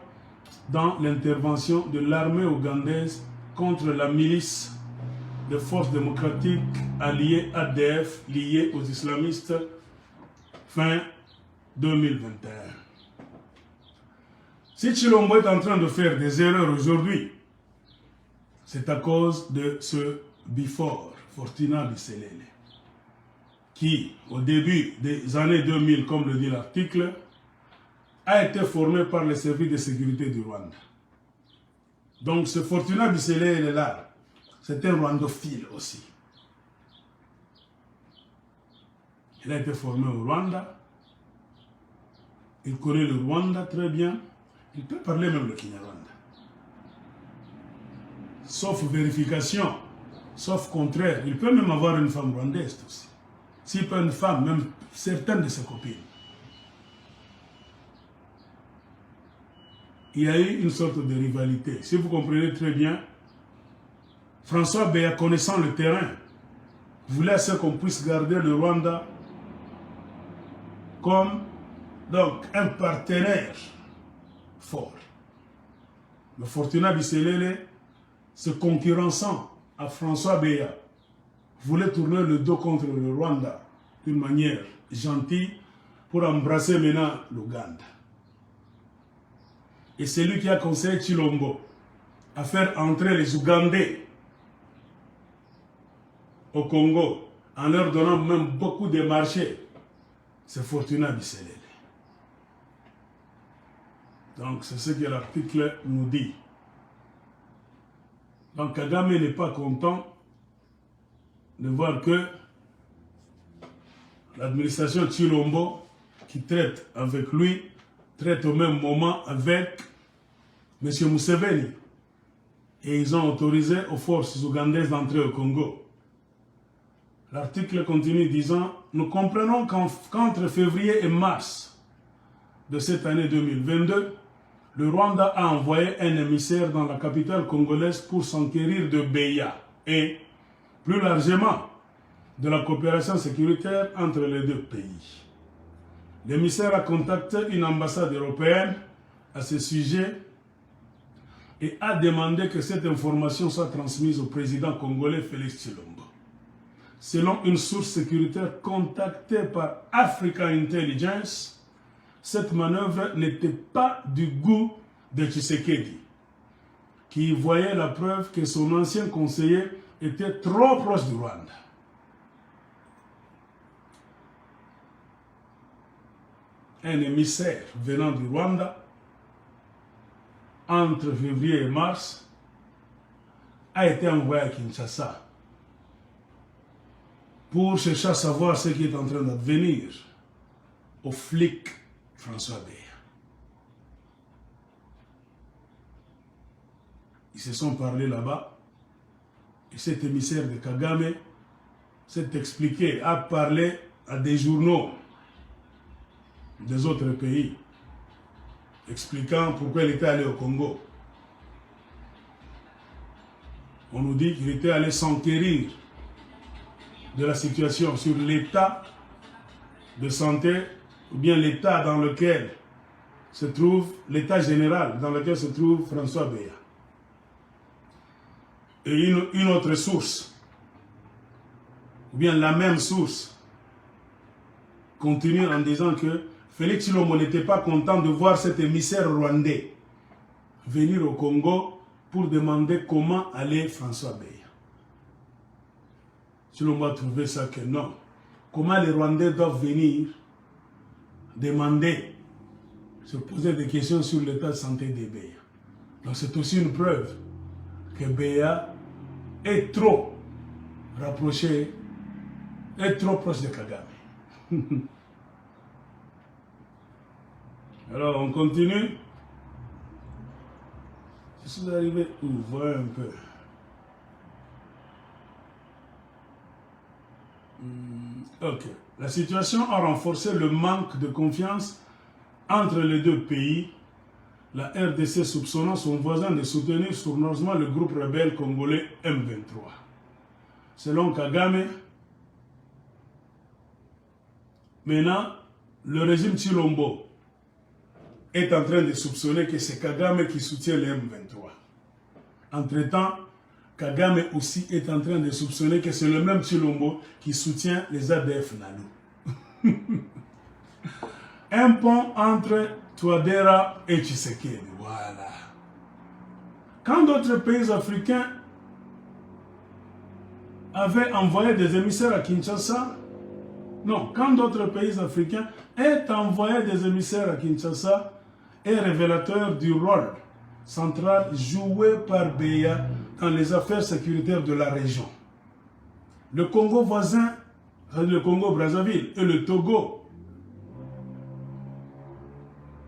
dans l'intervention de l'armée ougandaise contre la milice des forces démocratiques alliées ADF liées aux islamistes fin 2021. Si Chilombo est en train de faire des erreurs aujourd'hui, c'est à cause de ce Bifor, Fortuna Bisselel, qui, au début des années 2000, comme le dit l'article, a été formé par les services de sécurité du Rwanda. Donc ce Fortuna Bisselel est là. C'est un rwandophile aussi. Il a été formé au Rwanda. Il connaît le Rwanda très bien. Il peut parler même le Kinyarwanda. Sauf vérification, sauf contraire. Il peut même avoir une femme rwandaise aussi. S'il peut une femme, même certaines de ses copines. Il y a eu une sorte de rivalité. Si vous comprenez très bien, François Beya, connaissant le terrain, voulait à ce qu'on puisse garder le Rwanda comme donc, un partenaire fort. Le Fortuna Bisselel, se concurrençant à François Beya, voulait tourner le dos contre le Rwanda d'une manière gentille pour embrasser maintenant l'Ouganda. Et c'est lui qui a conseillé Chilombo à faire entrer les Ougandais au Congo en leur donnant même beaucoup de marchés. C'est Fortuna Bisselel. Donc c'est ce que l'article nous dit. Donc Kagame n'est pas content de voir que l'administration Tshilombo, qui traite avec lui, traite au même moment avec M. Museveni. Et ils ont autorisé aux forces ougandaises d'entrer au Congo. L'article continue disant « Nous comprenons qu'entre février et mars de cette année 2022, le Rwanda a envoyé un émissaire dans la capitale congolaise pour s'enquérir de Beya et, plus largement, de la coopération sécuritaire entre les deux pays. L'émissaire a contacté une ambassade européenne à ce sujet et a demandé que cette information soit transmise au président congolais Félix Tshilombo. Selon une source sécuritaire contactée par Africa Intelligence, cette manœuvre n'était pas du goût de Tshisekedi, qui voyait la preuve que son ancien conseiller était trop proche du Rwanda. Un émissaire venant du Rwanda, entre février et mars, a été envoyé à Kinshasa pour chercher à savoir ce qui est en train d'advenir au flic François Beya. Ils se sont parlé là-bas et cet émissaire de Kagame s'est expliqué, a parlé à des journaux des autres pays, expliquant pourquoi il était allé au Congo. On nous dit qu'il était allé s'enquérir de la situation sur l'état de santé ou bien l'état dans lequel se trouve, l'état général dans lequel se trouve François Beya. Et une autre source, ou bien la même source, continue en disant que Félix Tshilombo n'était pas content de voir cet émissaire rwandais venir au Congo pour demander comment allait François Beya. Tshilombo a trouvé ça que non. Comment les Rwandais doivent venir demander, se poser des questions sur l'état de santé de Beya. Donc c'est aussi une preuve que Beya est trop rapproché, est trop proche de Kagame. Alors on continue. Je suis arrivé où? Voir un peu. Ok. La situation a renforcé le manque de confiance entre les deux pays. La RDC soupçonnant son voisin de soutenir sournoisement le groupe rebelle congolais M23. Selon Kagame, maintenant, le régime Tshilombo est en train de soupçonner que c'est Kagame qui soutient le M23. Entre-temps, Kagame aussi est en train de soupçonner que c'est le même Tshilombo qui soutient les ADF Nalu. Un pont entre Touadéra et Tshisekedi. Voilà. Quand d'autres pays africains avaient envoyé des émissaires à Kinshasa, non, quand d'autres pays africains aient envoyé des émissaires à Kinshasa, est révélateur du rôle central joué par Beya dans les affaires sécuritaires de la région. Le Congo voisin, le Congo-Brazzaville et le Togo,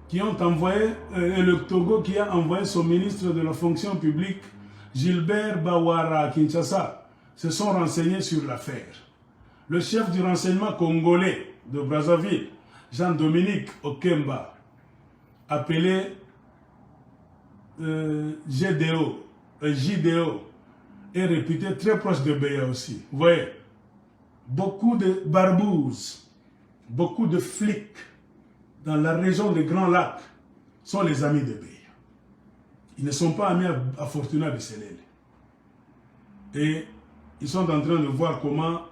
qui ont envoyé, et le Togo qui a envoyé son ministre de la fonction publique, Gilbert Bawara à Kinshasa, se sont renseignés sur l'affaire. Le chef du renseignement congolais de Brazzaville, Jean-Dominique Okemba, appelé JDO, est réputé très proche de Beya aussi. Vous voyez, beaucoup de barbouzes, beaucoup de flics dans la région des Grands Lacs sont les amis de Beya. Ils ne sont pas amis à Fortuna Bisselele. Et ils sont en train de voir comment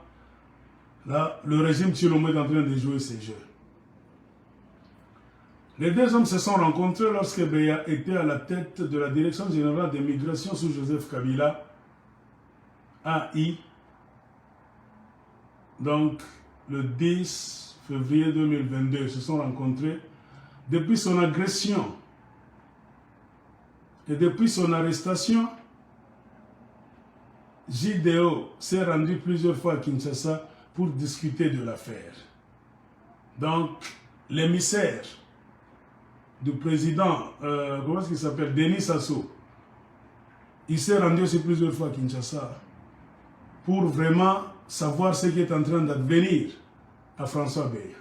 là, le régime Tshilombo est en train de jouer ses jeux. Les deux hommes se sont rencontrés lorsque Beya était à la tête de la Direction générale des migrations sous Joseph Kabila, AI, donc le 10 février 2022. Ils se sont rencontrés. Depuis son agression Et depuis son arrestation, JDO s'est rendu plusieurs fois à Kinshasa pour discuter de l'affaire. Donc, l'émissaire du président, comment est-ce qu'il s'appelle, Denis Sassou, il s'est rendu aussi plusieurs fois à Kinshasa pour vraiment savoir ce qui est en train d'advenir à François Beya.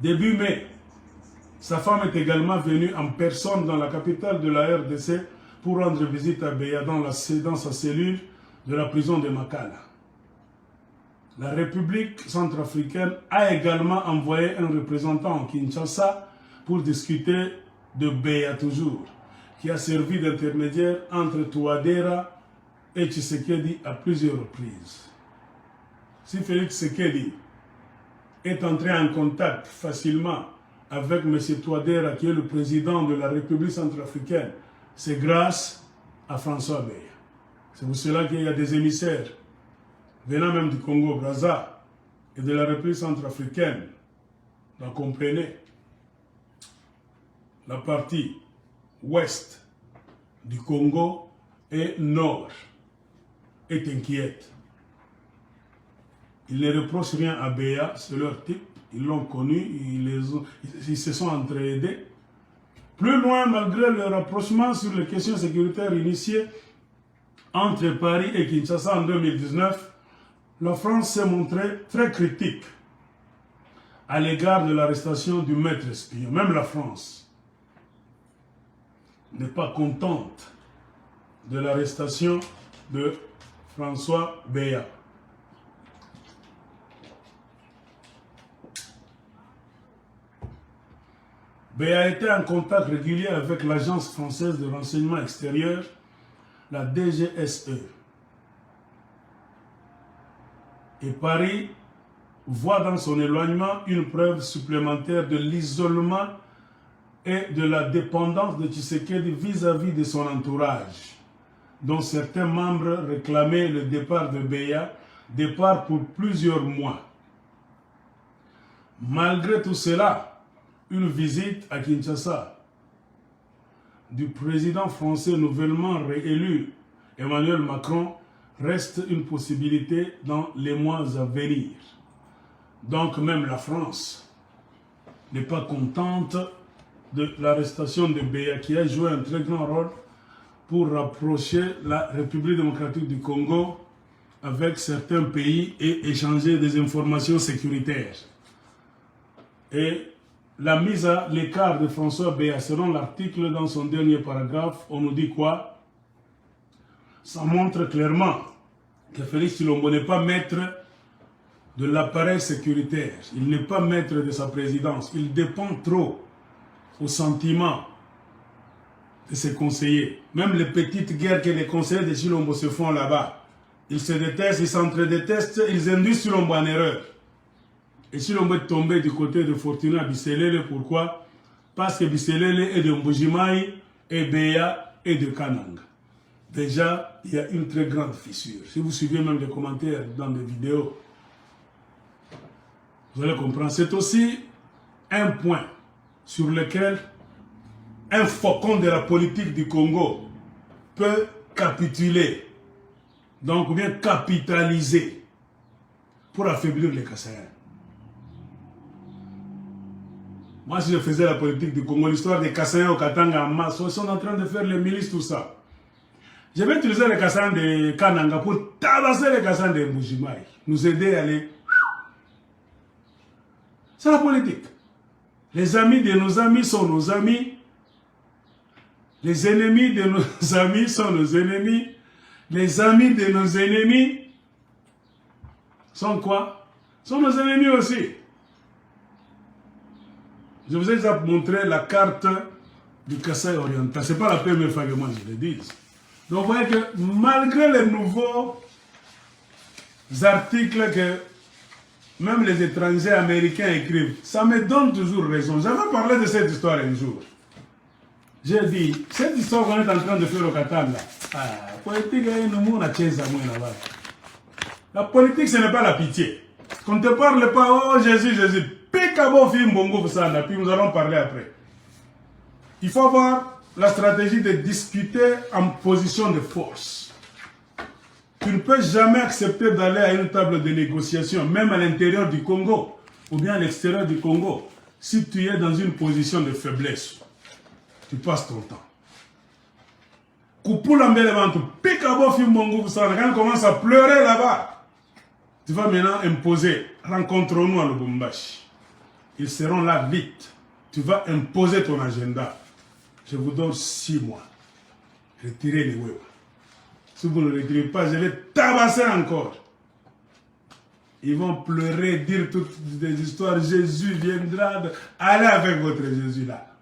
Début mai, sa femme est également venue en personne dans la capitale de la RDC pour rendre visite à Beya dans sa cellule de la prison de Makala. La République centrafricaine a également envoyé un représentant à Kinshasa pour discuter de Beya toujours, qui a servi d'intermédiaire entre Touadéra et Tshisekedi à plusieurs reprises. Si Félix Tshisekedi est entré en contact facilement avec M. Touadéra, qui est le président de la République centrafricaine, c'est grâce à François Beya. C'est pour cela qu'il y a des émissaires venant même du Congo-Brazza et de la République centrafricaine. Donc comprenez, la partie ouest du Congo et nord est inquiète. Ils ne reprochent rien à Beya, c'est leur type, ils l'ont connu, ils se sont entraidés. Plus loin, malgré le rapprochement sur les questions sécuritaires initiées entre Paris et Kinshasa en 2019, la France s'est montrée très critique à l'égard de l'arrestation du maître espion. Même la France n'est pas contente de l'arrestation de François Beya. Beya était en contact régulier avec l'Agence française de renseignement extérieur, la DGSE. Et Paris voit dans son éloignement une preuve supplémentaire de l'isolement et de la dépendance de Tshisekedi vis-à-vis de son entourage, dont certains membres réclamaient le départ de Beya, départ pour plusieurs mois. Malgré tout cela, une visite à Kinshasa du président français nouvellement réélu, Emmanuel Macron, reste une possibilité dans les mois à venir. Donc même la France n'est pas contente de l'arrestation de Beya, qui a joué un très grand rôle pour rapprocher la République démocratique du Congo avec certains pays et échanger des informations sécuritaires. Et la mise à l'écart de François Beya, selon l'article dans son dernier paragraphe, on nous dit quoi? Ça montre clairement que Félix Tshilombo n'est pas maître de l'appareil sécuritaire. Il n'est pas maître de sa présidence. Il dépend trop au sentiment de ses conseillers. Même les petites guerres que les conseillers de Tshilombo se font là-bas, ils se détestent, ils s'entre-détestent, ils induisent Tshilombo en erreur. Et Tshilombo est tombé du côté de Fortuna Bisselele. Pourquoi? Parce que Bisselele est de Mbujimaï et Beya est de Kananga. Déjà, il y a une très grande fissure. Si vous suivez même les commentaires dans mes vidéos, vous allez comprendre. C'est aussi un point sur lequel un faucon de la politique du Congo peut capituler, donc bien capitaliser pour affaiblir les Kassaïens. Moi, si je faisais la politique du Congo, l'histoire des Kassaïens au Katanga en masse, ils sont en train de faire les milices, tout ça. Je vais utiliser les Kassaïens de Kananga pour tabasser les Kassaïens de Mbujimaï, nous aider à aller. C'est la politique. Les amis de nos amis sont nos amis. Les ennemis de nos amis sont nos ennemis. Les amis de nos ennemis sont quoi? Sont nos ennemis aussi. Je vous ai déjà montré la carte du Kasaï oriental. Ce n'est pas la première fois que moi je le dis. Donc vous voyez que malgré les nouveaux articles que même les étrangers américains écrivent, ça me donne toujours raison. J'avais parlé de cette histoire un jour. J'ai dit, cette histoire qu'on est en train de faire au Katanga, la politique, ce n'est pas la pitié. Qu'on ne te parle pas, oh Jésus, Jésus. Puis nous allons parler après. Il faut avoir la stratégie de discuter en position de force. Tu ne peux jamais accepter d'aller à une table de négociation, même à l'intérieur du Congo, ou bien à l'extérieur du Congo, si tu es dans une position de faiblesse. Tu passes ton temps. Quand on commence à pleurer là-bas, tu vas maintenant imposer, rencontrons-nous à Lubumbashi. Ils seront là vite. Tu vas imposer ton agenda. Je vous donne 6 mois. Retirez les web. Si vous ne le retirez pas, je vais tabasser encore. Ils vont pleurer, dire toutes des histoires. Jésus viendra. Allez avec votre Jésus là.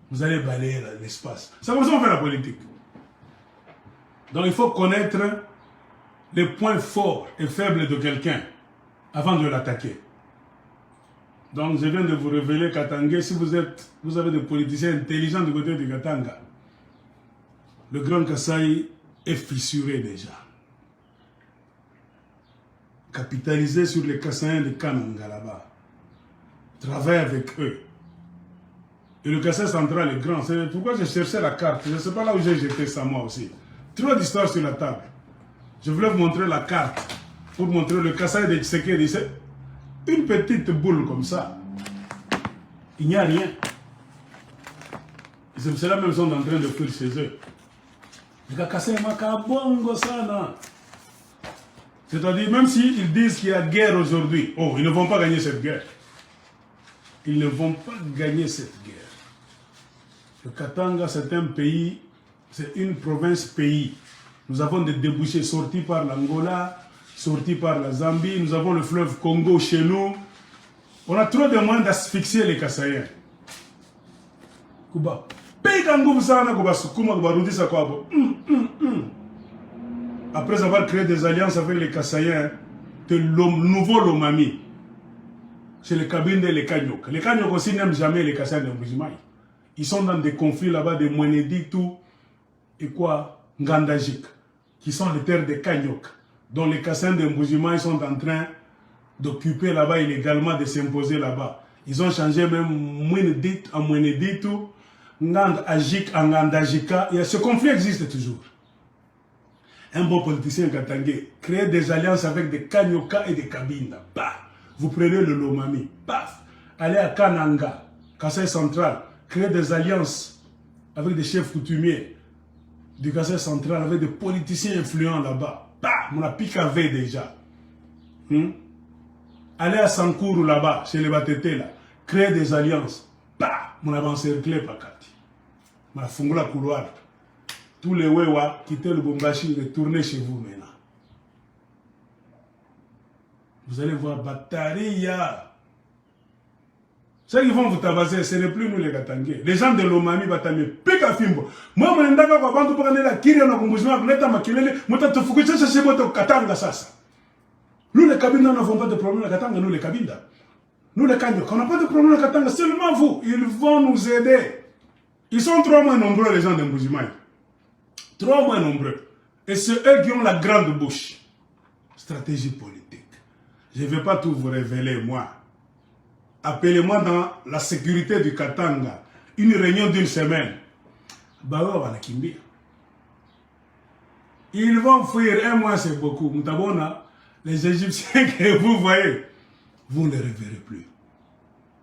Vous allez balayer l'espace. C'est comme ça qu'on fait la politique. Donc il faut connaître les points forts et faibles de quelqu'un avant de l'attaquer. Donc je viens de vous révéler Katanga. Si vous avez des politiciens intelligents du côté de Katanga, le Grand Kasaï est fissuré déjà. Capitaliser sur les Kassaïens de Kananga là-bas. Travailler avec eux. Et le Kasaï central est grand. C'est pourquoi je cherchais la carte. Je ne sais pas là où j'ai jeté ça moi aussi. Trop d'histoires sur la table. Je voulais vous montrer la carte. Pour montrer le Kasaï de Tshisekedi. C'est une petite boule comme ça. Il n'y a rien. C'est pour cela même qu'ils sont en train de fuir chez eux. C'est-à-dire, même s'ils disent qu'il y a guerre aujourd'hui, oh, ils ne vont pas gagner cette guerre. Ils ne vont pas gagner cette guerre. Le Katanga, c'est un pays, c'est une province-pays. Nous avons des débouchés sortis par l'Angola, sortis par la Zambie. Nous avons le fleuve Congo chez nous. On a trop de moyens d'asphyxier les Kassaïens. Après avoir créé des alliances avec les Kassaïens, de nouveau Lomami, c'est les Kabinde et les Kanyok. Les Kanyok aussi n'aiment jamais les Kassaïens de Mbujimaï. Ils sont dans des conflits là-bas de Mweneditu et quoi, Ngandajik, qui sont les terres des Kanyok, dont les Kassaïens de Mbujimaï sont en train d'occuper là-bas illégalement, de s'imposer là-bas. Ils ont changé même Mweneditu en Mweneditu, Ngandajik en Ngandajika. Et ce conflit existe toujours. Un bon politicien katangais, créer des alliances avec des Kanyoka et des Kabinda. Bah, vous prenez le Lomami. Paf. Allez à Kananga, Kasaï central, créer des alliances avec des chefs coutumiers du Kasaï central, avec des politiciens influents là-bas. Bah, on a picavé déjà. Allez à Sankuru là-bas, chez les Batete là, créer des alliances. Bah, on a encerclé Pakati. On a fongé la couloir. Tous les Wewa, quittez le Bombashi, retournez chez vous maintenant. Vous allez voir Bataria. Ceux qui vont vous tabasser, ce n'est plus nous les Katangais. Les gens de l'Omami Batami, Pika Fimbo. Moi, je ne sais pas comment vous parlez de la Kyria, je Katanga Sasa. Nous les Kabinda n'avons pas de problème à Katanga, nous les Kabinda. Nous les Kanyok, on n'a pas de problème à Katanga, seulement vous. Ils vont nous aider. Ils sont trop moins nombreux, les gens de Mbujimaï. Trop moins nombreux. Et c'est eux qui ont la grande bouche. Stratégie politique. Je ne vais pas tout vous révéler, moi. Appelez-moi dans la sécurité du Katanga. Une réunion d'une semaine. Ils vont fuir. Un mois, c'est beaucoup. Les Égyptiens que vous voyez, vous ne les reverrez plus.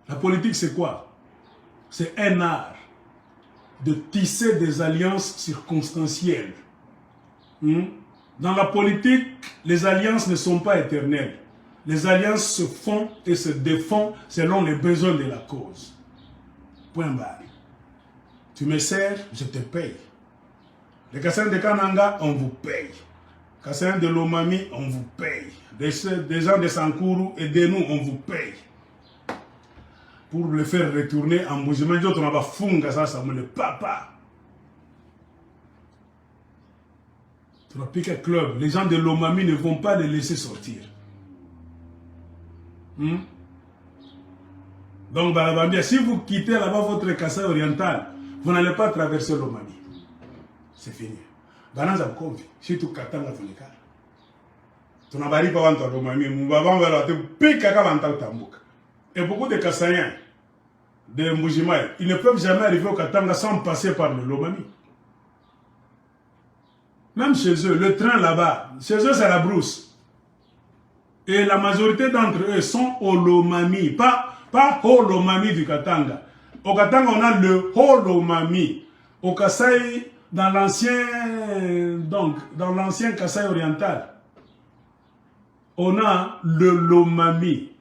La politique, c'est quoi? C'est un art de tisser des alliances circonstancielles. Dans la politique, les alliances ne sont pas éternelles. Les alliances se font et se défont selon les besoins de la cause. Point barre. Tu me sers, je te paye. Les Kassaïens de Kananga, on vous paye. Les Kassaïens de Lomami, on vous paye. Des gens de Sankuru, aidez-nous, on vous paye. Pour le faire retourner en Mbujimaï, on va funga ça me le papa. Tu vas piquer club. Les gens de l'Omami ne vont pas les laisser sortir. Donc, si vous quittez là-bas votre Kasaï oriental, vous n'allez pas traverser l'Omami. C'est fini. Bananza Konfi, si tu Katanga Funika. Tu n'as pas dit pas l'Omami, et beaucoup de Kasaïens de Mbujimaï, ils ne peuvent jamais arriver au Katanga sans passer par le Lomami. Même chez eux, le train là-bas, chez eux c'est la brousse. Et la majorité d'entre eux sont au Lomami, pas au Lomami du Katanga. Au Katanga, on a le Lomami. Au Kasaï, dans l'ancien Kasaï oriental, on a le Lomami.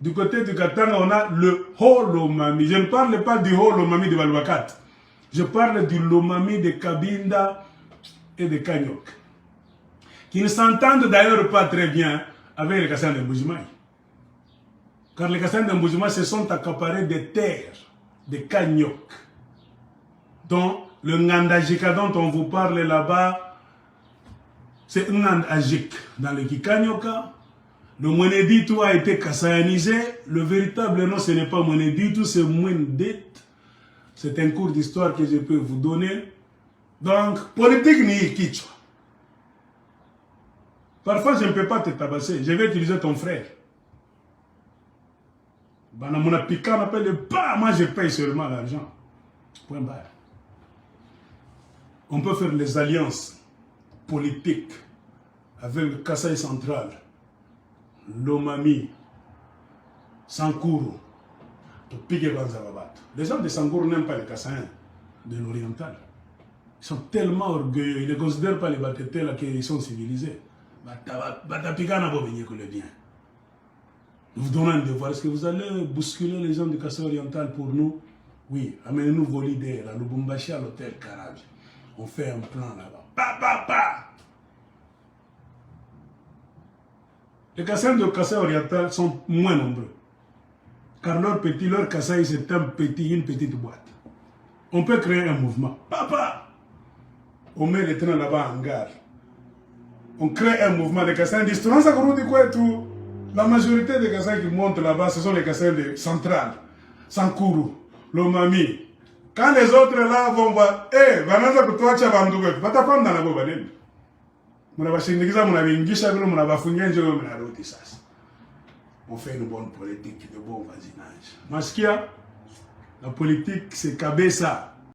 Du côté du Katanga, on a le Lomami. Je ne parle pas du Lomami de Balwakat. Je parle du Lomami de Kabinda et de Kanyok, qui ne s'entendent d'ailleurs pas très bien avec les Kassans de Mbujimaï. Car les Kassans de Mbujimaï se sont accaparés des terres de Kanyok, dont le Ngandajika dont on vous parle là-bas, c'est Ngandajik dans le Kikanyoka. Le Mweneditu a été kassayanisé. Le véritable nom, ce n'est pas Mweneditu, c'est Mwendet. C'est un cours d'histoire que je peux vous donner. Donc, politique ni Kichwa. Parfois, je ne peux pas te tabasser. Je vais utiliser ton frère. Mon appliquant m'appelle pas, moi je paye seulement l'argent. Point barre. On peut faire les alliances politiques avec le Kasaï central, Lomami, Sankuru, les gens de Sankuru n'aiment pas les Kassaïens de l'oriental. Ils sont tellement orgueilleux, ils ne considèrent pas les Batétés là qu'ils sont civilisés. Nous vous donnons un devoir. Est-ce que vous allez bousculer les gens du Kasaï oriental pour nous? Oui, amenez-nous vos leaders à Lubumbashi, à l'hôtel Karabi. On fait un plan là-bas. Les Kasaïs de Kasaï oriental sont moins nombreux. Car leur Kasaï, c'est une petite boîte. On peut créer un mouvement. On met les trains là-bas en gare. On crée un mouvement de Kasaïs d'histoire. La majorité des Kasaïs qui montent là-bas, ce sont les Kasaïs de Centrale, Sankuru, Lomami. Quand les autres là vont voir, Vanasa Kutuacha Bandoué, Patapam dans la Bobaden. On fait une bonne politique, de bon voisinage. Maskia, la politique c'est Kabesa.